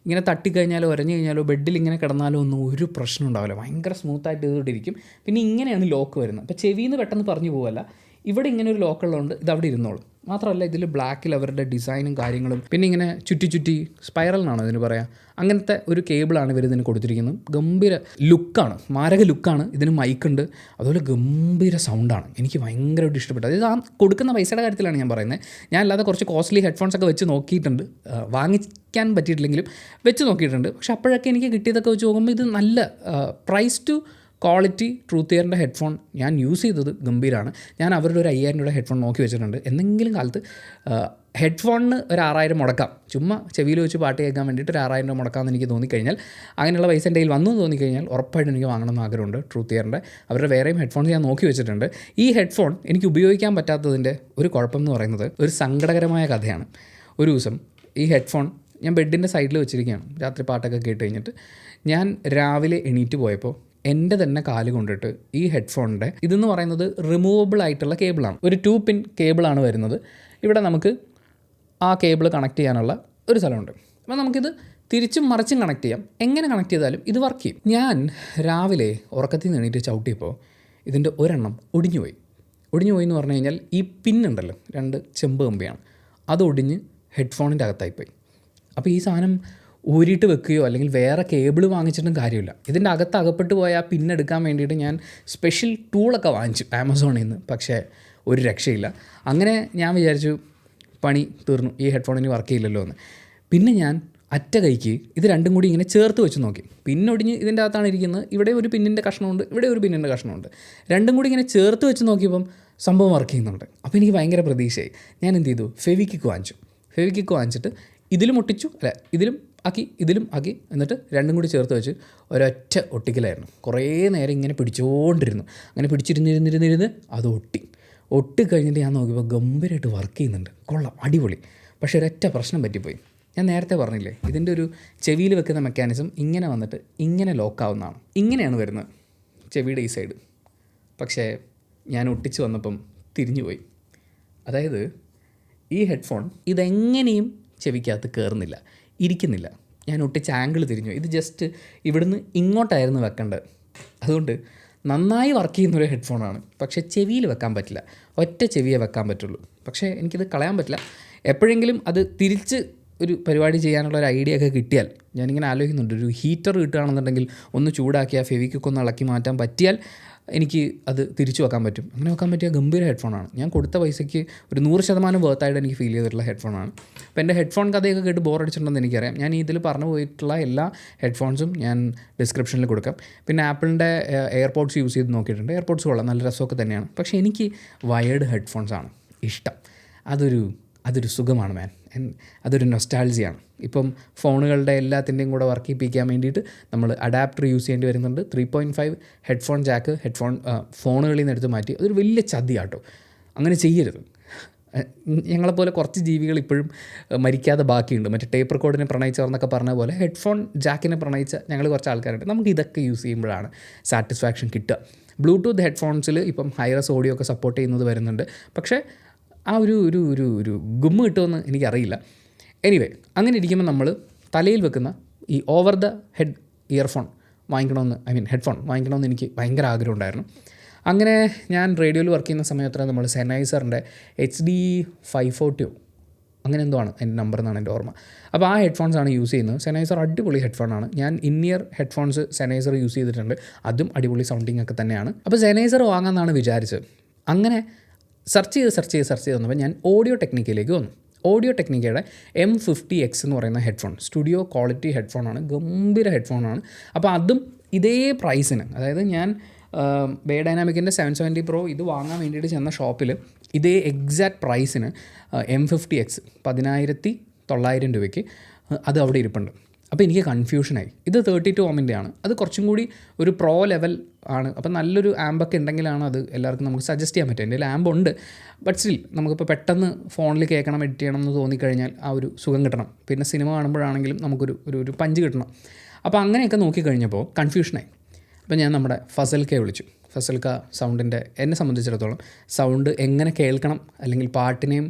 ഇങ്ങനെ തട്ടിക്കഴിഞ്ഞാലോ ഉരഞ്ഞു കഴിഞ്ഞാലോ ബെഡിൽ ഇങ്ങനെ കിടന്നാലോ ഒന്നും ഒരു പ്രശ്നം ഉണ്ടാവില്ല. ഭയങ്കര സ്മൂത്തായിട്ട് ഇതുകൊണ്ടിരിക്കും. പിന്നെ ഇങ്ങനെയാണ് ലോക്ക് വരുന്നത്. അപ്പോൾ ചെവിയിൽ നിന്ന് പെട്ടെന്ന് പറഞ്ഞു പോകല്ല, ഇവിടെ ഇങ്ങനെ ഒരു ലോക്കുള്ളതുകൊണ്ട് ഇത് അവിടെ ഇരുന്നോളും. മാത്രമല്ല ഇതിൽ ബ്ലാക്കിൽ അവരുടെ ഡിസൈനും കാര്യങ്ങളും, പിന്നെ ഇങ്ങനെ ചുറ്റി സ്പൈറൽ എന്നാണോ ഇതിന് പറയാം, അങ്ങനത്തെ ഒരു കേബിളാണ് ഇവർ ഇതിന് കൊടുത്തിരിക്കുന്നത്. ഗംഭീര ലുക്കാണ്, മാരക ലുക്കാണ്. ഇതിന് മൈക്കുണ്ട്, അതുപോലെ ഗംഭീര സൗണ്ടാണ്. എനിക്ക് ഭയങ്കരമായിട്ട് ഇഷ്ടപ്പെട്ടു. അതായത് ആ കൊടുക്കുന്ന പൈസയുടെ കാര്യത്തിലാണ് ഞാൻ പറയുന്നത്. ഞാൻ അല്ലാതെ കുറച്ച് കോസ്റ്റ്ലി ഹെഡ്ഫോൺസ് ഒക്കെ വെച്ച് നോക്കിയിട്ടുണ്ട്, വാങ്ങിക്കാൻ പറ്റിയിട്ടില്ലെങ്കിലും വെച്ച് നോക്കിയിട്ടുണ്ട്. പക്ഷെ അപ്പോഴൊക്കെ എനിക്ക് കിട്ടിയതൊക്കെ വെച്ച് നോക്കുമ്പോൾ ഇത് നല്ല പ്രൈസ് ടു ക്വാളിറ്റി ട്രൂത്ത് ഇയറിൻ്റെ ഹെഡ്ഫോൺ ഞാൻ യൂസ് ചെയ്തത് ഗംഭീരമാണ്. ഞാൻ അവരുടെ ഒരു 5000 രൂപയുടെ ഹെഡ്ഫോൺ നോക്കി വെച്ചിട്ടുണ്ട്. എന്തെങ്കിലും കാലത്ത് ഹെഡ്ഫോണിന് ഒരു 6000 മുടക്കാം, ചുമ്മാ ചെവിയിൽ വെച്ച് പാട്ട് കേൾക്കാൻ വേണ്ടിയിട്ട് ഒരു 6000 രൂപ മുടക്കാമെന്ന് എനിക്ക് തോന്നിക്കഴിഞ്ഞാൽ, അങ്ങനെയുള്ള പൈസ എൻ്റെ കയ്യിൽ വന്നു എന്ന് തോന്നിക്കഴിഞ്ഞാൽ ഉറപ്പായിട്ടും എനിക്ക് വാങ്ങണമെന്ന് ആഗ്രഹമുണ്ട് ട്രൂത്ത് ഇയറിൻ്റെ. അവരുടെ വേറെയും ഹെഡ്ഫോൺസ് ഞാൻ നോക്കി വെച്ചിട്ടുണ്ട്. ഈ ഹെഡ്ഫോൺ എനിക്ക് ഉപയോഗിക്കാൻ പറ്റാത്തതിൻ്റെ ഒരു കുഴപ്പം എന്ന് പറയുന്നത് ഒരു സങ്കടകരമായ കഥയാണ്. ഒരു ദിവസം ഈ ഹെഡ്ഫോൺ ഞാൻ ബെഡിൻ്റെ സൈഡിൽ വെച്ചിരിക്കുകയാണ്, രാത്രി പാട്ടൊക്കെ കേട്ട് കഴിഞ്ഞിട്ട് ഞാൻ രാവിലെ എണീറ്റ് പോയപ്പോൾ എൻ്റെ തന്നെ കാല് കൊണ്ടിട്ട് ഈ ഹെഡ്ഫോണിൻ്റെ ഇതെന്ന് പറയുന്നത് റിമൂവബിൾ ആയിട്ടുള്ള കേബിളാണ്. ഒരു 2 പിൻ കേബിളാണ് വരുന്നത്. ഇവിടെ നമുക്ക് ആ കേബിൾ കണക്ട് ചെയ്യാനുള്ള ഒരു സ്ഥലമുണ്ട്. അപ്പോൾ നമുക്കിത് തിരിച്ചും മറിച്ചും കണക്ട് ചെയ്യാം. എങ്ങനെ കണക്ട് ചെയ്താലും ഇത് വർക്ക് ചെയ്യും. ഞാൻ രാവിലെ ഉറക്കത്തിൽ നിന്ന് എണീറ്റ് ചവിട്ടിയപ്പോൾ ഇതിൻ്റെ ഒരെണ്ണം ഒടിഞ്ഞു പോയി എന്ന് പറഞ്ഞു കഴിഞ്ഞാൽ ഈ പിന്നുണ്ടല്ലോ, 2 ചെമ്പ് കമ്പിയാണ്, അത് ഒടിഞ്ഞ് ഹെഡ്ഫോണിൻ്റെ അകത്തായിപ്പോയി. അപ്പോൾ ഈ സാധനം ഊരിയിട്ട് വെക്കുകയോ അല്ലെങ്കിൽ വേറെ കേബിൾ വാങ്ങിച്ചിട്ടും കാര്യമില്ല. ഇതിൻ്റെ അകത്ത് അകപ്പെട്ട് പോയ ആ പിന്നെടുക്കാൻ വേണ്ടിയിട്ട് ഞാൻ സ്പെഷ്യൽ ടൂളൊക്കെ വാങ്ങിച്ചു ആമസോണിൽ നിന്ന്. പക്ഷേ ഒരു രക്ഷയില്ല. അങ്ങനെ ഞാൻ വിചാരിച്ചു പണി തീർന്നു, ഈ ഹെഡ്ഫോണിന് വർക്ക് ചെയ്യില്ലല്ലോ എന്ന്. പിന്നെ ഞാൻ അറ്റ കൈക്ക് ഇത് രണ്ടും കൂടി ഇങ്ങനെ ചേർത്ത് വെച്ച് നോക്കി. പിന്നൊടിഞ്ഞ് ഇതിൻ്റെ അകത്താണ് ഇരിക്കുന്നത്. ഇവിടെ ഒരു പിന്നിൻ്റെ കഷ്ണമുണ്ട്, ഇവിടെ ഒരു പിന്നിൻ്റെ കഷ്ണമുണ്ട്. രണ്ടും കൂടി ഇങ്ങനെ ചേർത്ത് വെച്ച് നോക്കിയപ്പം സംഭവം വർക്ക് ചെയ്യുന്നുണ്ട്. അപ്പോൾ എനിക്ക് ഭയങ്കര പ്രതീക്ഷയായി. ഞാൻ എന്ത് ചെയ്തു, ഫെവിക്വിക്ക് വാങ്ങിച്ചിട്ട് ഇതിലും ഒട്ടിച്ചു, ഇതിലും ആക്കി, എന്നിട്ട് രണ്ടും കൂടി ചേർത്ത് വെച്ച് ഒരൊറ്റ ഒട്ടിക്കലായിരുന്നു. കുറേ നേരം ഇങ്ങനെ പിടിച്ചുകൊണ്ടിരുന്നു. അങ്ങനെ പിടിച്ചിരുന്നിരുന്ന് അത് ഒട്ടി കഴിഞ്ഞിട്ട് ഞാൻ നോക്കിയപ്പോൾ ഗംഭീരമായിട്ട് വർക്ക് ചെയ്യുന്നുണ്ട്, കൊള്ളാം, അടിപൊളി. പക്ഷേ ഒരൊറ്റ പ്രശ്നം പറ്റിപ്പോയി. ഞാൻ നേരത്തെ പറഞ്ഞില്ലേ, ഇതിൻ്റെ ഒരു ചെവിയിൽ വെക്കുന്ന മെക്കാനിസം ഇങ്ങനെ വന്നിട്ട് ഇങ്ങനെ ലോക്കാവുന്നതാണ്. ഇങ്ങനെയാണ് വരുന്നത് ചെവിയുടെ ഈ സൈഡ്. പക്ഷേ ഞാൻ ഒട്ടിച്ച് വന്നപ്പം തിരിഞ്ഞുപോയി. അതായത് ഈ ഹെഡ്ഫോൺ ഇതെങ്ങനെയും ചെവിക്കകത്ത് കയറുന്നില്ല, ഇരിക്കുന്നില്ല. ഞാൻ ഒട്ടിച്ച ആംഗിൾ തിരിഞ്ഞു. ഇത് ജസ്റ്റ് ഇവിടുന്ന് ഇങ്ങോട്ടായിരുന്നു വെക്കേണ്ടത്. അതുകൊണ്ട് നന്നായി വർക്ക് ചെയ്യുന്നൊരു ഹെഡ്ഫോണാണ്. പക്ഷേ ചെവിയിൽ വെക്കാൻ പറ്റില്ല, ഒറ്റ ചെവിയെ വെക്കാൻ പറ്റുള്ളൂ. പക്ഷേ എനിക്കിത് കളയാൻ പറ്റില്ല. എപ്പോഴെങ്കിലും അത് തിരിച്ച് ഒരു പരിപാടി ചെയ്യാനുള്ള ഒരു ഐഡിയ ഒക്കെ കിട്ടിയാൽ, ഞാനിങ്ങനെ ആലോചിക്കുന്നുണ്ട്, ഒരു ഹീറ്റർ കിട്ടുകയാണെന്നുണ്ടെങ്കിൽ ഒന്ന് ചൂടാക്കിയാൽ ഫെവിക്വിക്ക് ഒന്ന് ഇളക്കി മാറ്റാൻ പറ്റിയാൽ എനിക്ക് അത് തിരിച്ചു വെക്കാൻ പറ്റും. അങ്ങനെ വെക്കാൻ പറ്റിയ ഗംഭീര ഹെഡ്ഫോണാണ്. ഞാൻ കൊടുത്ത പൈസയ്ക്ക് ഒരു 100% വേർത്തായിട്ട് എനിക്ക് ഫീൽ ചെയ്തിട്ടുള്ള ഹെഡ്ഫോണാണ്. അപ്പോൾ എൻ്റെ ഹെഡ്ഫോൺ കഥയൊക്കെ കേട്ട് ബോറടിച്ചിട്ടുണ്ടെന്ന് എനിക്കറിയാം. ഞാൻ ഇതിൽ പറഞ്ഞു പോയിട്ടുള്ള എല്ലാ ഹെഡ്ഫോൺസും ഞാൻ ഡിസ്ക്രിപ്ഷനിൽ കൊടുക്കാം. പിന്നെ ആപ്പിളിൻ്റെ എയർപോഡ്സ് യൂസ് ചെയ്ത് നോക്കിയിട്ടുണ്ട്. എയർപോഡ്സ് കൊള്ളാം, നല്ല രസമൊക്കെ തന്നെയാണ്. പക്ഷേ എനിക്ക് വയേർഡ് ഹെഡ്ഫോൺസാണ് ഇഷ്ടം. അതൊരു സുഖമാണ് മാൻ. അതൊരു നൊസ്റ്റാൾജിയാണ്. ഇപ്പം ഫോണുകളുടെ എല്ലാത്തിൻ്റെയും കൂടെ വർക്ക് ചെയ്യിപ്പിക്കാൻ വേണ്ടിയിട്ട് നമ്മൾ അഡാപ്റ്റർ യൂസ് ചെയ്യേണ്ടി വരുന്നുണ്ട്. 3.5 ഹെഡ്ഫോൺ ജാക്ക് ഫോണുകളിൽ നിന്ന് എടുത്ത് മാറ്റി. അതൊരു വലിയ ചതിയാട്ടോ, അങ്ങനെ ചെയ്യരുത്. ഞങ്ങളെപ്പോലെ കുറച്ച് ജീവികൾ ഇപ്പോഴും മരിക്കാതെ ബാക്കിയുണ്ട്. മറ്റേ ടേപ്പ് റെക്കോർഡിനെ പ്രണയിച്ചവർന്നൊക്കെ പറഞ്ഞ പോലെ ഹെഡ്ഫോൺ ജാക്കിനെ പ്രണയിച്ച ഞങ്ങൾ കുറച്ച് ആൾക്കാരുണ്ട്. നമുക്ക് ഇതൊക്കെ യൂസ് ചെയ്യുമ്പോഴാണ് സാറ്റിസ്ഫാക്ഷൻ കിട്ടുക. ബ്ലൂടൂത്ത് ഹെഡ്ഫോൺസിൽ ഇപ്പം ഹൈറസ് ഓഡിയോ ഒക്കെ സപ്പോർട്ട് ചെയ്യുന്നത് വരുന്നുണ്ട്. പക്ഷേ ആ ഒരു ഗുമ്മ് കിട്ടുമെന്ന് എനിക്കറിയില്ല. എനിവേ, അങ്ങനെ ഇരിക്കുമ്പോൾ നമ്മൾ തലയിൽ വെക്കുന്ന ഈ over the head earphone headphone വാങ്ങിക്കണമെന്ന് എനിക്ക് ഭയങ്കര ആഗ്രഹം ഉണ്ടായിരുന്നു. അങ്ങനെ ഞാൻ റേഡിയോയിൽ വർക്ക് ചെയ്യുന്ന സമയത്ത് നമ്മൾ സെനൈസറിൻ്റെ HD 540 അങ്ങനെ എന്തോ ആണ് എൻ്റെ നമ്പർ എന്നാണ് എൻ്റെ ഓർമ്മ. അപ്പോൾ ആ ഹെഡ്ഫോൺസാണ് യൂസ് ചെയ്യുന്നത്. സെനൈസർ അടിപൊളി ഹെഡ്ഫോണാണ്. ഞാൻ ഇയർ ഹെഡ്ഫോൺസ് സെനൈസർ യൂസ് ചെയ്തിട്ടുണ്ട്, അതും അടിപൊളി സൗണ്ടിങ് ഒക്കെ തന്നെയാണ്. അപ്പോൾ സെനൈസർ വാങ്ങാമെന്നാണ് വിചാരിച്ചത്. അങ്ങനെ സെർച്ച് ചെയ്ത് വന്നപ്പോൾ ഞാൻ ഓഡിയോ ടെക്നിക്കയിലേക്ക് വന്നു. ഓഡിയോ ടെക്നിക്കയുടെ M50X എന്ന് പറയുന്ന ഹെഡ്ഫോൺ സ്റ്റുഡിയോ ക്വാളിറ്റി ഹെഡ്ഫോണാണ്, ഗംഭീര ഹെഡ്ഫോണാണ്. അപ്പോൾ അതും ഇതേ പ്രൈസിന്, അതായത് ഞാൻ ബേ ഡൈനാമിക്കിൻ്റെ 770 Pro ഇത് വാങ്ങാൻ വേണ്ടിയിട്ട് ചെന്ന ഷോപ്പിൽ ഇതേ എക്സാക്ട് പ്രൈസിന് M50X 10,900 രൂപയ്ക്ക് അത് അവിടെ ഇരിപ്പുണ്ട്. അപ്പോൾ എനിക്ക് കൺഫ്യൂഷനായി. ഇത് 32 ohmൻ്റെ ആണ്, അത് കുറച്ചും കൂടി ഒരു പ്രോ ലെവൽ ആണ്. അപ്പോൾ നല്ലൊരു ആമ്പൊക്കെ ഉണ്ടെങ്കിലാണ് അത് എല്ലാവർക്കും നമുക്ക് സജസ്റ്റ് ചെയ്യാൻ പറ്റും. എൻ്റെ കയ്യിൽ ആമ്പ് ഉണ്ട്, ബട്ട് സ്റ്റിൽ നമുക്കിപ്പോൾ പെട്ടെന്ന് ഫോണിൽ കേൾക്കണം, എഡിറ്റ് ചെയ്യണം എന്ന് തോന്നിക്കഴിഞ്ഞാൽ ആ ഒരു സുഖം കിട്ടണം. പിന്നെ സിനിമ കാണുമ്പോഴാണെങ്കിലും നമുക്കൊരു പഞ്ച് കിട്ടണം. അപ്പോൾ അങ്ങനെയൊക്കെ നോക്കിക്കഴിഞ്ഞപ്പോൾ കൺഫ്യൂഷനായി. അപ്പോൾ ഞാൻ നമ്മുടെ ഫസൽക്കയെ വിളിച്ചു. ഫസൽക്ക സൗണ്ടിൻ്റെ, എന്നെ സംബന്ധിച്ചിടത്തോളം സൗണ്ട് എങ്ങനെ കേൾക്കണം, അല്ലെങ്കിൽ പാട്ടിനെയും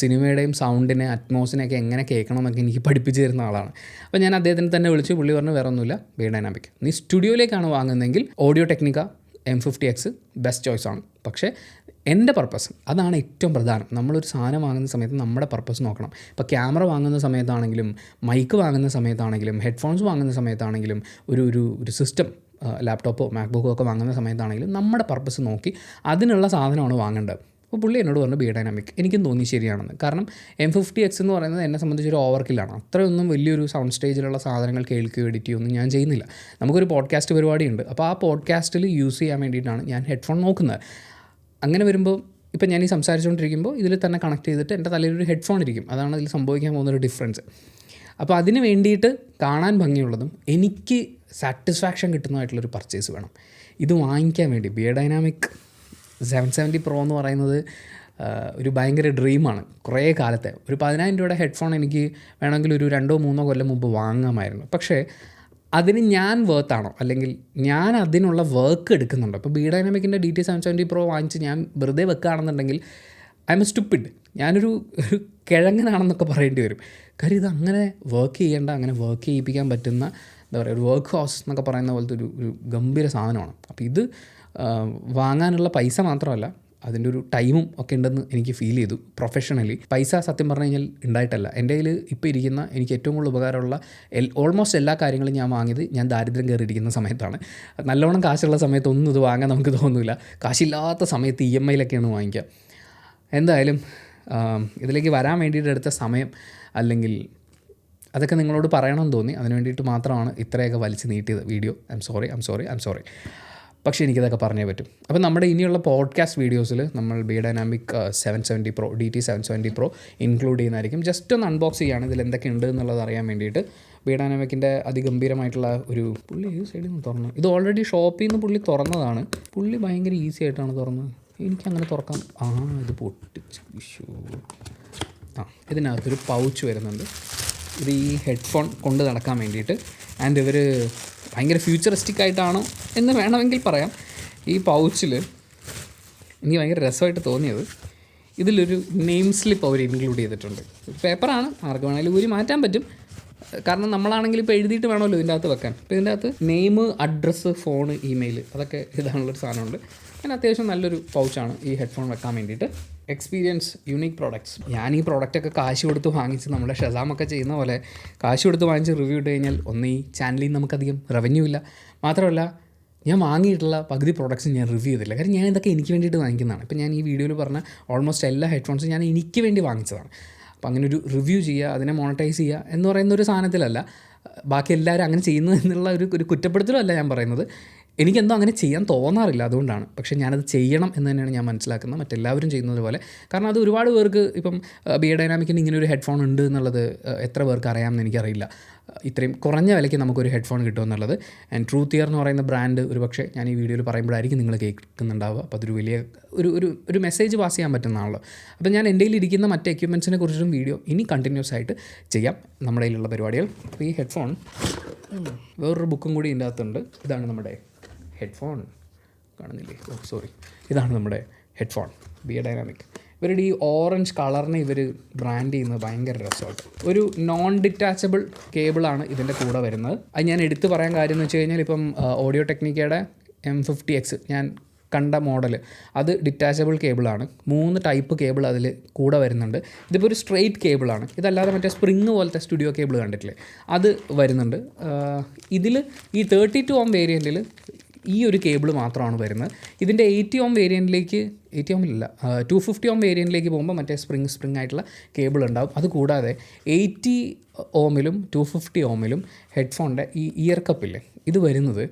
സിനിമയുടെയും സൗണ്ടിനെ അറ്റ്മോസിനെയൊക്കെ എങ്ങനെ കേൾക്കണം എന്നൊക്കെ എനിക്ക് പഠിപ്പിച്ച് തരുന്ന ആളാണ്. അപ്പോൾ ഞാൻ അദ്ദേഹത്തിന് തന്നെ വിളിച്ചു. പുള്ളി പറഞ്ഞു വേറെ ഒന്നുമില്ല, ബേ ഡൈനാമിക്, നീ സ്റ്റുഡിയോയിലേക്കാണ് വാങ്ങുന്നതെങ്കിൽ ഓഡിയോ ടെക്നിക്ക M50X ബെസ്റ്റ് ചോയ്സാണ്. പക്ഷേ എൻ്റെ പർപ്പസ് അതാണ് ഏറ്റവും പ്രധാനം. നമ്മളൊരു സാധനം വാങ്ങുന്ന സമയത്ത് നമ്മുടെ പർപ്പസ് നോക്കണം. ഇപ്പോൾ ക്യാമറ വാങ്ങുന്ന സമയത്താണെങ്കിലും, മൈക്ക് വാങ്ങുന്ന സമയത്താണെങ്കിലും, ഹെഡ്ഫോൺസ് വാങ്ങുന്ന സമയത്താണെങ്കിലും, ഒരു സിസ്റ്റം ലാപ്ടോപ്പോ മാക്ബുക്കോ ഒക്കെ വാങ്ങുന്ന സമയത്താണെങ്കിലും നമ്മുടെ പർപ്പസ് നോക്കി അതിനുള്ള സാധനമാണ് വാങ്ങേണ്ടത്. അപ്പോൾ പുള്ളി എന്നോട് പറഞ്ഞു ബി ഡൈനാമിക്. എനിക്കും തോന്നി ശരിയാണെന്ന്. കാരണം M50X എന്ന് പറയുന്നത് എന്നെ സംബന്ധിച്ചൊരു ഓവർക്കില്ലാണ്. അത്രയൊന്നും വലിയൊരു സൗണ്ട് സ്റ്റേജിലുള്ള സാധനങ്ങൾ കേൾക്കുകയോ എഡിറ്റ് ചെയ്യുകയൊന്നും ഞാൻ ചെയ്യുന്നില്ല. നമുക്കൊരു പോഡ്കാസ്റ്റ് പരിപാടിയുണ്ട്. അപ്പോൾ ആ പോഡ്കാസ്റ്റിൽ യൂസ് ചെയ്യാൻ വേണ്ടിയിട്ടാണ് ഞാൻ ഹെഡ്ഫോൺ നോക്കുന്നത്. അങ്ങനെ വരുമ്പോൾ ഇപ്പോൾ ഞാൻ ഈ സംസാരിച്ചുകൊണ്ടിരിക്കുമ്പോൾ ഇതിൽ തന്നെ കണക്ട് ചെയ്തിട്ട് എൻ്റെ തലയിലൊരു ഹെഡ്ഫോൺ ഇരിക്കും. അതാണ് ഇതിൽ സംഭവിക്കാൻ പോകുന്നൊരു ഡിഫറൻസ്. അപ്പോൾ അതിന് വേണ്ടിയിട്ട് കാണാൻ ഭംഗിയുള്ളതും എനിക്ക് സാറ്റിസ്ഫാക്ഷൻ കിട്ടുന്നതായിട്ടുള്ളൊരു പർച്ചേസ് വേണം. ഇത് വാങ്ങിക്കാൻ വേണ്ടി ബി ഡൈനാമിക് 770 Pro എന്ന് പറയുന്നത് ഒരു ഭയങ്കര ഡ്രീമാണ്. കുറേ കാലത്തെ ഒരു 10,000 രൂപയുടെ ഹെഡ്ഫോൺ എനിക്ക് വേണമെങ്കിൽ ഒരു 2-3 കൊല്ലം മുമ്പ് വാങ്ങാമായിരുന്നു. പക്ഷേ അതിന് ഞാൻ വേർത്താണോ, അല്ലെങ്കിൽ ഞാൻ അതിനുള്ള വർക്ക് എടുക്കുന്നുണ്ടോ? ഇപ്പോൾ ബി ഡൈനാമിക്കിൻ്റെ DT 770 Pro വാങ്ങിച്ച് ഞാൻ വെറുതെ വെക്കുകയാണെന്നുണ്ടെങ്കിൽ ഐ എം സ്റ്റുപ്പിഡ്, ഞാനൊരു കിഴങ്ങനാണെന്നൊക്കെ പറയേണ്ടി വരും. കാര്യം ഇത് അങ്ങനെ വർക്ക് ചെയ്യേണ്ട, അങ്ങനെ വർക്ക് ചെയ്യിപ്പിക്കാൻ പറ്റുന്ന എന്താ പറയുക, ഒരു വർക്ക് ഹൗസ് എന്നൊക്കെ പറയുന്ന പോലത്തെ ഒരു ഗംഭീര സാധനമാണ്. അപ്പോൾ ഇത് വാങ്ങാനുള്ള പൈസ മാത്രമല്ല, അതിൻ്റെ ഒരു ടൈമും ഒക്കെ ഉണ്ടെന്ന് എനിക്ക് ഫീൽ ചെയ്തു. പ്രൊഫഷണലി പൈസ സത്യം പറഞ്ഞു കഴിഞ്ഞാൽ ഉണ്ടായിട്ടല്ല. എൻ്റെ കയ്യിൽ ഇപ്പോൾ ഇരിക്കുന്ന എനിക്ക് ഏറ്റവും കൂടുതൽ ഉപകാരമുള്ള ഓൾമോസ്റ്റ് എല്ലാ കാര്യങ്ങളും ഞാൻ വാങ്ങിയത് ഞാൻ ദാരിദ്ര്യം കയറിയിരിക്കുന്ന സമയത്താണ്. നല്ലോണം കാശുള്ള സമയത്തൊന്നും ഇത് വാങ്ങാൻ നമുക്ക് തോന്നില്ല. കാശില്ലാത്ത സമയത്ത് EMIയിലൊക്കെയാണ് വാങ്ങിക്കുക. എന്തായാലും ഇതിലേക്ക് വരാൻ വേണ്ടിയിട്ട് എടുത്ത സമയം, അല്ലെങ്കിൽ അതൊക്കെ നിങ്ങളോട് പറയണമെന്ന് തോന്നി. അതിന് വേണ്ടിയിട്ട് മാത്രമാണ് ഇത്രയൊക്കെ വലിച്ച് നീട്ടിയത് വീഡിയോ. I am sorry. പക്ഷേ എനിക്കിതൊക്കെ പറഞ്ഞേ പറ്റും. അപ്പോൾ നമ്മുടെ ഇനിയുള്ള പോഡ്കാസ്റ്റ് വീഡിയോസിൽ നമ്മൾ B dynamic 770 Pro DT 770 Pro include ചെയ്യുന്നതായിരിക്കും. ജസ്റ്റ് ഒന്ന് അൺബോക്സ് ചെയ്യുകയാണ് ഇതിൽ എന്തൊക്കെ ഉണ്ട് എന്നുള്ളത് അറിയാൻ വേണ്ടിയിട്ട്. ബി ഡൈനാമിക്കിൻ്റെ അതിഗംഭീരമായിട്ടുള്ള ഒരു പുള്ളി ഈ സൈഡിൽ നിന്ന് തുറന്നു. ഇത് ഓൾറെഡി ഷോപ്പിൽ നിന്ന് പുള്ളി തുറന്നതാണ്. പുള്ളി ഭയങ്കര ഈസി ആയിട്ടാണ് തുറന്നത്. എനിക്കങ്ങനെ തുറക്കാം. ഇത് പൊട്ടിച്ച് ഇഷ്യൂ. ഇതിനകത്തൊരു പൗച്ച് വരുന്നുണ്ട്. ഇത് ഈ ഹെഡ്ഫോൺ കൊണ്ട് നടക്കാൻ വേണ്ടിയിട്ട്. ആൻഡ് ഇവർ ഭയങ്കര ഫ്യൂച്ചറിസ്റ്റിക് ആയിട്ടാണോ എന്ന് വേണമെങ്കിൽ പറയാം. ഈ പൗച്ചിൽ എനിക്ക് ഭയങ്കര രസമായിട്ട് തോന്നിയത് ഇതിലൊരു നെയിം സ്ലിപ്പ് അവർ ഇൻക്ലൂഡ് ചെയ്തിട്ടുണ്ട്. പേപ്പറാണ്, ആർക്ക് വേണമെങ്കിലും ഊരി മാറ്റാൻ പറ്റും. കാരണം നമ്മളാണെങ്കിൽ ഇപ്പോൾ എഴുതിയിട്ട് വേണമല്ലോ ഇതിൻ്റെ അകത്ത് വെക്കാൻ. അപ്പോൾ ഇതിൻ്റെ അകത്ത് നെയിം, അഡ്രസ്സ്, ഫോണ്, ഇമെയിൽ അതൊക്കെ ഇതാണുള്ളൊരു സാധനമുണ്ട്. അങ്ങനെ അത്യാവശ്യം നല്ലൊരു പൗച്ചാണ് ഈ ഹെഡ്ഫോൺ വെക്കാൻ വേണ്ടിയിട്ട്. Experience, unique products. ഞാൻ ഈ പ്രോഡക്റ്റൊക്കെ കാശ് കൊടുത്ത് വാങ്ങിച്ച് നമ്മുടെ ഷസാമൊക്കെ ചെയ്യുന്ന പോലെ കാശ് കൊടുത്ത് വാങ്ങിച്ച് റിവ്യൂ ഇട്ട് കഴിഞ്ഞാൽ ഒന്ന് ഈ ചാനലിൽ നിന്ന് നമുക്കധികം റവന്യൂ ഇല്ല. മാത്രമല്ല ഞാൻ വാങ്ങിയിട്ടുള്ള പകുതി പ്രോഡക്റ്റ്സ് ഞാൻ റിവ്യൂ ചെയ്തില്ല. കാരണം ഞാൻ ഇതൊക്കെ എനിക്ക് വേണ്ടിയിട്ട് വാങ്ങിക്കുന്നതാണ്. ഇപ്പോൾ ഞാൻ ഈ വീഡിയോയിൽ പറഞ്ഞ ഓൾമോസ്റ്റ് എല്ലാ ഹെഡ്ഫോൺസും ഞാൻ എനിക്ക് വേണ്ടി വാങ്ങിച്ചതാണ്. അപ്പോൾ അങ്ങനെ ഒരു റിവ്യൂ ചെയ്യുക, അതിനെ മോണിറ്റൈസ് ചെയ്യുക എന്ന് പറയുന്ന ഒരു സാധനത്തിലല്ല ബാക്കി എല്ലാവരും അങ്ങനെ ചെയ്യുന്നു എന്നുള്ള ഒരു കുറ്റപ്പെടുത്തലും അല്ല ഞാൻ പറയുന്നത്. എനിക്കെന്തോ അങ്ങനെ ചെയ്യാൻ തോന്നാറില്ല, അതുകൊണ്ടാണ്. പക്ഷേ ഞാനത് ചെയ്യണം എന്ന് തന്നെയാണ് ഞാൻ മനസ്സിലാക്കുന്നത്, മറ്റെല്ലാവരും ചെയ്യുന്നത് പോലെ. കാരണം അത് ഒരുപാട് പേർക്ക് ഇപ്പം ബിയഡൈനാമിക്കിന് ഇങ്ങനെ ഒരു ഹെഡ്ഫോൺ ഉണ്ട് എന്നുള്ളത് എത്ര പേർക്ക് അറിയാമെന്ന് എനിക്കറിയില്ല. ഇത്രയും കുറഞ്ഞ വിലയ്ക്ക് നമുക്കൊരു ഹെഡ്ഫോൺ കിട്ടുമെന്നുള്ളത്. ആൻഡ് ട്രൂത്ത് ഇയർ എന്ന് പറയുന്ന ബ്രാൻഡ് ഒരു പക്ഷേ ഞാൻ ഈ വീഡിയോയിൽ പറയുമ്പോഴായിരിക്കും നിങ്ങൾ കേൾക്കുന്നുണ്ടാവുക. അപ്പോൾ അതൊരു വലിയ ഒരു മെസ്സേജ് പാസ് ചെയ്യാൻ പറ്റുന്നതാണല്ലോ. അപ്പോൾ ഞാൻ എൻ്റെ കയ്യിലിരിക്കുന്ന മറ്റ് എക്യുപ്മെൻറ്റ്സിനെ കുറിച്ചും വീഡിയോ ഇനി കണ്ടിന്യൂസ് ആയിട്ട് ചെയ്യാം, നമ്മുടെ കയ്യിലുള്ള പരിപാടികൾ. അപ്പോൾ ഈ ഹെഡ്ഫോൺ വേറൊരു ബുക്കും കൂടി ഇതിൻ്റെ അകത്തുണ്ട്. ഇതാണ് നമ്മുടെ ഹെഡ്ഫോൺ, കാണുന്നില്ലേ? സോറി, ഇതാണ് നമ്മുടെ ഹെഡ്ഫോൺ ബിയഡൈനാമിക്. ഇവരുടെ ഈ ഓറഞ്ച് കളറിനെ ഇവർ ബ്രാൻഡ് ചെയ്യുന്നത് ഭയങ്കര രസമായിട്ട്. ഒരു നോൺ ഡിറ്റാച്ചബിൾ കേബിളാണ് ഇതിൻ്റെ കൂടെ വരുന്നത്. അത് ഞാൻ എടുത്തു പറയാൻ കാര്യം എന്ന് വെച്ച് കഴിഞ്ഞാൽ ഇപ്പം ഓഡിയോ ടെക്നിക്കയുടെ M50X ഞാൻ കണ്ട മോഡൽ അത് ഡിറ്റാച്ചബിൾ കേബിളാണ്. 3 ടൈപ്പ് കേബിൾ അതിൽ കൂടെ വരുന്നുണ്ട്. ഇതിപ്പോൾ ഒരു സ്ട്രെയിറ്റ് കേബിളാണ്. ഇതല്ലാതെ മറ്റേ സ്പ്രിങ് പോലത്തെ സ്റ്റുഡിയോ കേബിൾ കണ്ടിട്ടില്ലേ, അത് വരുന്നുണ്ട്. ഇതിൽ ഈ 32 ohm വേരിയൻറ്റിൽ ഈ ഒരു കേബിൾ മാത്രമാണ് വരുന്നത്. ഇതിൻ്റെ 80 ohm വേരിയൻറ്റിലേക്ക് 80 ohm 250 ohm വേരിയൻറ്റിലേക്ക് പോകുമ്പോൾ മറ്റേ സ്പ്രിങ് ആയിട്ടുള്ള കേബിൾ ഉണ്ടാവും. അതുകൂടാതെ 80 ohmലും 250 ohmലും ഹെഡ്ഫോണിൻ്റെ ഈ ഇയർ കപ്പില്ലേ, ഇത് വരുന്നത്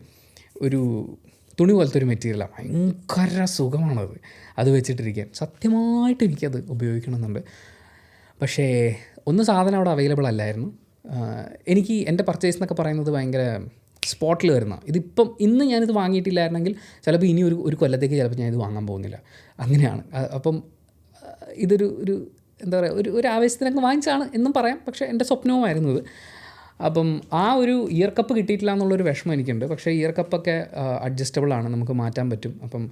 ഒരു തുണി പോലത്തെ ഒരു മെറ്റീരിയലാണ്. ഭയങ്കര സുഖമാണത് അത് വെച്ചിട്ടിരിക്കാൻ. സത്യമായിട്ട് എനിക്കത് ഉപയോഗിക്കണമെന്നുണ്ട്. പക്ഷേ സാധനം അവിടെ അവൈലബിൾ അല്ലായിരുന്നു. എനിക്ക് എൻ്റെ പർച്ചേസ് എന്നൊക്കെ പറയുന്നത് ഭയങ്കര സ്പോട്ടിൽ വരുന്ന. ഇതിപ്പം ഇന്ന് ഞാനിത് വാങ്ങിയിട്ടില്ലായിരുന്നെങ്കിൽ ചിലപ്പോൾ ഇനി ഒരു കൊല്ലത്തേക്ക് ചിലപ്പോൾ ഞാനിത് വാങ്ങാൻ പോകുന്നില്ല. അങ്ങനെയാണ്. അപ്പം ഇതൊരു എന്താ പറയുക, ഒരു ആവേശത്തിനൊക്കെ വാങ്ങിച്ചാണ് എന്നും പറയാം. പക്ഷേ എൻ്റെ സ്വപ്നവുമായിരുന്നു ഇത്. അപ്പം ആ ഒരു ഇയർ കപ്പ് കിട്ടിയിട്ടില്ല എന്നുള്ളൊരു വിഷമം എനിക്കുണ്ട്. പക്ഷേ ഇയർ കപ്പൊക്കെ അഡ്ജസ്റ്റബിൾ ആണ്, നമുക്ക് മാറ്റാൻ പറ്റും. അപ്പം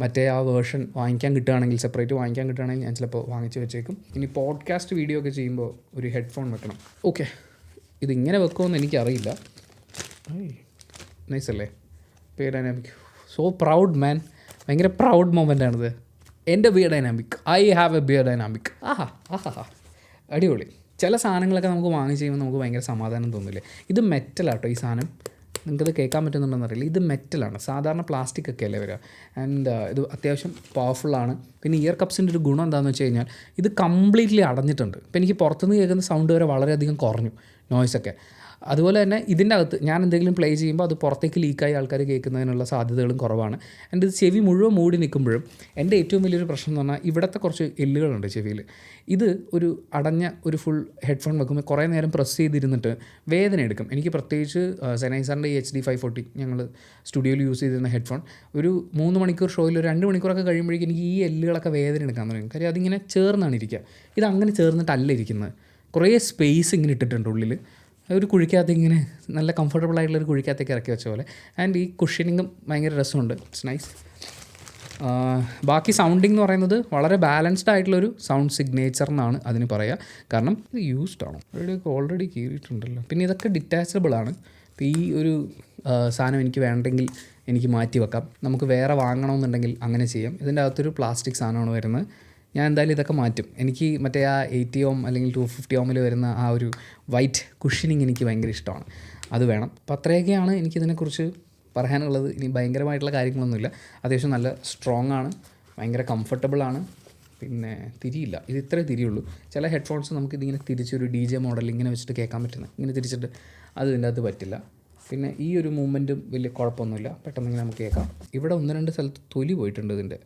മറ്റേ ആ വേർഷൻ വാങ്ങിക്കാൻ കിട്ടുകയാണെങ്കിൽ, സെപ്പറേറ്റ് വാങ്ങിക്കാൻ കിട്ടുകയാണെങ്കിൽ ഞാൻ ചിലപ്പോൾ വാങ്ങിച്ച് വെച്ചേക്കും. ഇനി പോഡ്കാസ്റ്റ് വീഡിയോ ഒക്കെ ചെയ്യുമ്പോൾ ഒരു ഹെഡ്ഫോൺ വെക്കണം. ഓക്കെ, ഇതിങ്ങനെ വെക്കുമെന്ന് എനിക്കറിയില്ല. നൈസ് അല്ലേ ബിയഡൈനാമിക്? സോ പ്രൗഡ് മാൻ. ഭയങ്കര പ്രൗഡ് മൊമെൻ്റ് ആണിത്. എൻ്റെ ബിയഡൈനാമിക്, ഐ ഹാവ് എ ബിയഡൈനാമിക്. അടിപൊളി. ചില സാധനങ്ങളൊക്കെ നമുക്ക് വാങ്ങി ചെയ്യുമ്പോൾ നമുക്ക് ഭയങ്കര സമാധാനം തോന്നില്ലേ. ഇത് മെറ്റലാട്ടോ ഈ സാധനം. നിങ്ങൾക്കത് കേൾക്കാൻ പറ്റുന്നുണ്ടെന്ന് അറിയില്ല. ഇത് മെറ്റലാണ്. സാധാരണ പ്ലാസ്റ്റിക് ഒക്കെ അല്ലേ വരിക. ആൻഡ് ഇത് അത്യാവശ്യം പവർഫുള്ളാണ്. പിന്നെ ഇയർ കപ്സിൻ്റെ ഒരു ഗുണം എന്താണെന്ന് വെച്ച് കഴിഞ്ഞാൽ ഇത് കംപ്ലീറ്റ്ലി അടഞ്ഞിട്ടുണ്ട്. ഇപ്പോൾ എനിക്ക് പുറത്തുനിന്ന് കേൾക്കുന്ന സൗണ്ട് വരെ വളരെയധികം കുറഞ്ഞു, നോയ്സൊക്കെ. അതുപോലെ തന്നെ ഇതിൻ്റെ അകത്ത് ഞാൻ എന്തെങ്കിലും പ്ലേ ചെയ്യുമ്പോൾ അത് പുറത്തേക്ക് ലീക്കായി ആൾക്കാർ കേൾക്കുന്നതിനുള്ള സാധ്യതകളും കുറവാണ്. എൻ്റെ ഇത് ചെവി മുഴുവൻ മൂടി നിൽക്കുമ്പോഴും എൻ്റെ ഏറ്റവും വലിയൊരു പ്രശ്നം എന്ന് പറഞ്ഞാൽ ഇവിടുത്തെ കുറച്ച് എല്ലുകളുണ്ട് ചെവിയിൽ. ഇത് ഒരു അടഞ്ഞ ഒരു ഫുൾ ഹെഡ്ഫോൺ വെക്കുമ്പോൾ കുറേ നേരം പ്രസ് ചെയ്തിരുന്നിട്ട് വേദന എടുക്കും. എനിക്ക് പ്രത്യേകിച്ച് സെനൈസറിൻ്റെ ഈ HD 540 ഞങ്ങൾ സ്റ്റുഡിയോയിൽ യൂസ് ചെയ്തിരുന്ന ഹെഡ്ഫോൺ ഒരു 3 മണിക്കൂർ ഷോയിൽ ഒരു 2 മണിക്കൂറൊക്കെ കഴിയുമ്പോഴേക്കും എനിക്ക് ഈ എല്ലുകളൊക്കെ വേദന എടുക്കാൻ തുടങ്ങും. കാര്യം അതിങ്ങനെ ചേർന്നാണ് ഇരിക്കുക. ഇതങ്ങനെ ചേർന്നിട്ടല്ല ഇരിക്കുന്നത്. കുറേ സ്പേസ് ഇങ്ങനെ ഇട്ടിട്ടുണ്ട് ഉള്ളിൽ. ഒരു കുഴിക്കകത്ത് ഇങ്ങനെ നല്ല കംഫർട്ടബിൾ ആയിട്ടുള്ളൊരു കുഴിക്കകത്തേക്ക് ഇറക്കി വെച്ച പോലെ. ആൻഡ് ഈ കുഷ്യനിങ്ങും ഭയങ്കര രസമുണ്ട്. It's nice. ബാക്കി സൗണ്ടിങ് എന്ന് പറയുന്നത് വളരെ ബാലൻസ്ഡ് ആയിട്ടുള്ളൊരു സൗണ്ട് സിഗ്നേച്ചർ എന്നാണ് അതിന് പറയുക. കാരണം ഇത് യൂസ്ഡ് ആണ്, ഇവിടെയൊക്കെ ഓൾറെഡി കീറിയിട്ടുണ്ടല്ലോ. പിന്നെ ഇതൊക്കെ ഡിറ്റാച്ചബിൾ ആണ്. അപ്പോൾ ഈ ഒരു സാധനം എനിക്ക് വേണ്ടെങ്കിൽ എനിക്ക് മാറ്റി വെക്കാം. നമുക്ക് വേറെ വാങ്ങണമെന്നുണ്ടെങ്കിൽ അങ്ങനെ ചെയ്യാം. ഇതിൻ്റെ അകത്തൊരു പ്ലാസ്റ്റിക് സാധനമാണ് വരുന്നത്. ഞാൻ എന്തായാലും ഇതൊക്കെ മാറ്റും. എനിക്ക് മറ്റേ ആ 80 ohm അല്ലെങ്കിൽ 250 ohmൽ വരുന്ന ആ ഒരു വൈറ്റ് കുഷ്യനിങ് എനിക്ക് ഭയങ്കര ഇഷ്ടമാണ്. അത് വേണം. അപ്പോൾ അത്രയൊക്കെയാണ് എനിക്കിതിനെക്കുറിച്ച് പറയാനുള്ളത്. ഇനി ഭയങ്കരമായിട്ടുള്ള കാര്യങ്ങളൊന്നുമില്ല. അത്യാവശ്യം നല്ല സ്ട്രോങ് ആണ്, ഭയങ്കര കംഫർട്ടബിളാണ്. പിന്നെ തിരിയില്ല, ഇത് ഇത്രേ തിരിയുള്ളൂ. ചില ഹെഡ്ഫോൺസ് നമുക്കിതിങ്ങനെ തിരിച്ചൊരു DJ മോഡൽ ഇങ്ങനെ വെച്ചിട്ട് കേൾക്കാൻ പറ്റുന്നത്, ഇങ്ങനെ തിരിച്ചിട്ട് അത് ഇതിൻ്റെ അകത്ത് പറ്റില്ല. പിന്നെ ഈ ഒരു മൂവ്മെൻറ്റും വലിയ കുഴപ്പമൊന്നുമില്ല, പെട്ടെന്ന് ഇങ്ങനെ നമുക്ക് കേൾക്കാം. ഇവിടെ 1-2 സ്ഥലത്ത് തൊലി പോയിട്ടുണ്ട് ഇതിൻ്റെ.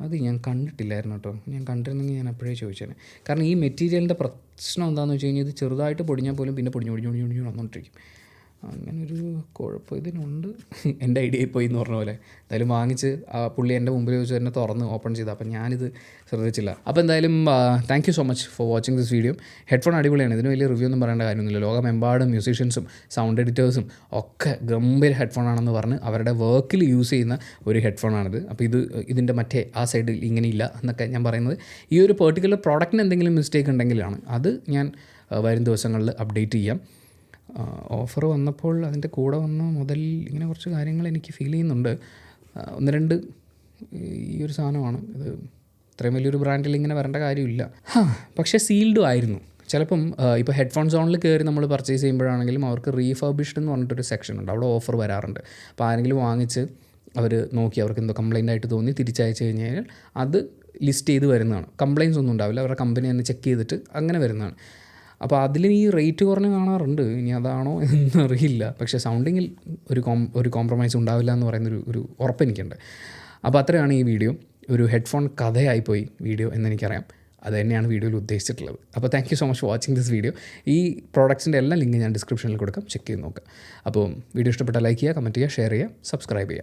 അത് ഞാൻ കണ്ടിട്ടില്ലായിരുന്നു കേട്ടോ. ഞാൻ കണ്ടിരുന്നെങ്കിൽ ഞാൻ അപ്പോഴേ ചോദിച്ചേനെ. കാരണം ഈ മെറ്റീരിയലിൻ്റെ പ്രശ്നം എന്താണെന്ന് വെച്ച് കഴിഞ്ഞാൽ ഇത് ചെറുതായിട്ട് പൊടിഞ്ഞാൽ പോലും പിന്നെ പൊടിഞ്ഞു വന്നുകൊണ്ടിരിക്കും. അങ്ങനൊരു കുഴപ്പം ഇതിനുണ്ട്. എൻ്റെ ഐഡിയയിൽ പോയി എന്ന് പറഞ്ഞ പോലെ. എന്തായാലും വാങ്ങിച്ച് പുള്ളി എൻ്റെ മുമ്പിൽ വെച്ച് തന്നെ തുറന്ന് ഓപ്പൺ ചെയ്തു. അപ്പം ഞാനിത് ശ്രദ്ധിച്ചില്ല. അപ്പോൾ എന്തായാലും thank you so much for watching this video. Headphone അടിപൊളിയാണ്. ഇതിന് വലിയ റിവ്യൂ ഒന്നും പറയേണ്ട കാര്യമൊന്നുമില്ല. ലോകമെമ്പാടും മ്യൂസീഷ്യൻസും സൗണ്ട് എഡിറ്റേഴ്സും ഒക്കെ ഗംഭീര ഹെഡ്ഫോൺ ആണെന്ന് പറഞ്ഞ് അവരുടെ വർക്കിൽ യൂസ് ചെയ്യുന്ന ഒരു ഹെഡ്ഫോണാണിത്. അപ്പോൾ ഇതിൻ്റെ മറ്റേ ആ സൈഡിൽ ഇങ്ങനെയില്ല എന്നൊക്കെ ഞാൻ പറയുന്നത് ഈ ഒരു പെർട്ടിക്കുലർ പ്രോഡക്റ്റിന് എന്തെങ്കിലും മിസ്റ്റേക്ക് ഉണ്ടെങ്കിലാണ്. അത് ഞാൻ വരും ദിവസങ്ങളിൽ അപ്ഡേറ്റ് ചെയ്യാം. ഓഫർ വന്നപ്പോൾ അതിൻ്റെ കൂടെ വന്ന മുതൽ ഇങ്ങനെ കുറച്ച് കാര്യങ്ങൾ എനിക്ക് ഫീൽ ചെയ്യുന്നുണ്ട്. 1-2 ഈ ഒരു സാധനമാണ് ഇത്. ഇത്രയും വലിയൊരു ബ്രാൻഡിൽ ഇങ്ങനെ വരേണ്ട കാര്യമില്ല. പക്ഷേ സീൽഡും ആയിരുന്നു. ചിലപ്പം ഇപ്പോൾ ഹെഡ്ഫോൺ സോണിൽ കയറി നമ്മൾ പർച്ചേസ് ചെയ്യുമ്പോഴാണെങ്കിലും അവർക്ക് റീഫർബിഷ്ഡ് എന്ന് പറഞ്ഞിട്ടൊരു സെക്ഷൻ ഉണ്ട്. അവിടെ ഓഫർ വരാറുണ്ട്. അപ്പോൾ ആരെങ്കിലും വാങ്ങിച്ച് അവർ നോക്കി അവർക്ക് എന്തോ കംപ്ലയിൻ്റ് ആയിട്ട് തോന്നി തിരിച്ചയച്ച് കഴിഞ്ഞാൽ അത് ലിസ്റ്റ് ചെയ്ത് വരുന്നതാണ്. കംപ്ലയിൻസ് ഒന്നും ഉണ്ടാവില്ല. അവരുടെ കമ്പനി തന്നെ ചെക്ക് ചെയ്തിട്ട് അങ്ങനെ വരുന്നതാണ്. അപ്പോൾ അതിൽ ഈ റേറ്റ് കുറഞ്ഞ് കാണാറുണ്ട്. ഇനി അതാണോ എന്നറിയില്ല. പക്ഷേ സൗണ്ടിങ്ങിൽ ഒരു കോംപ്രമൈസ് ഉണ്ടാവില്ല എന്ന് പറയുന്നൊരു ഉറപ്പ് എനിക്കുണ്ട്. അപ്പോൾ അത്രയാണ് ഈ വീഡിയോ. ഒരു ഹെഡ്ഫോൺ കഥയായിപ്പോയി വീഡിയോ എന്നെനിക്കറിയാം. അത് തന്നെയാണ് വീഡിയോയിൽ ഉദ്ദേശിച്ചിട്ടുള്ളത്. അപ്പോൾ thank you so much for watching this video. ഈ പ്രോഡക്ട്സിൻ്റെ എല്ലാ ലിങ്ക് ഞാൻ ഡിസ്ക്രിപ്ഷനിൽ കൊടുക്കാം. ചെക്ക് ചെയ്ത് നോക്കാം. അപ്പോൾ വീഡിയോ ഇഷ്ടപ്പെട്ടാൽ ലൈക്ക് ചെയ്യുക, കമൻറ്റ് ചെയ്യുക, ഷെയർ ചെയ്യുക, സബ്സ്ക്രൈബ് ചെയ്യുക.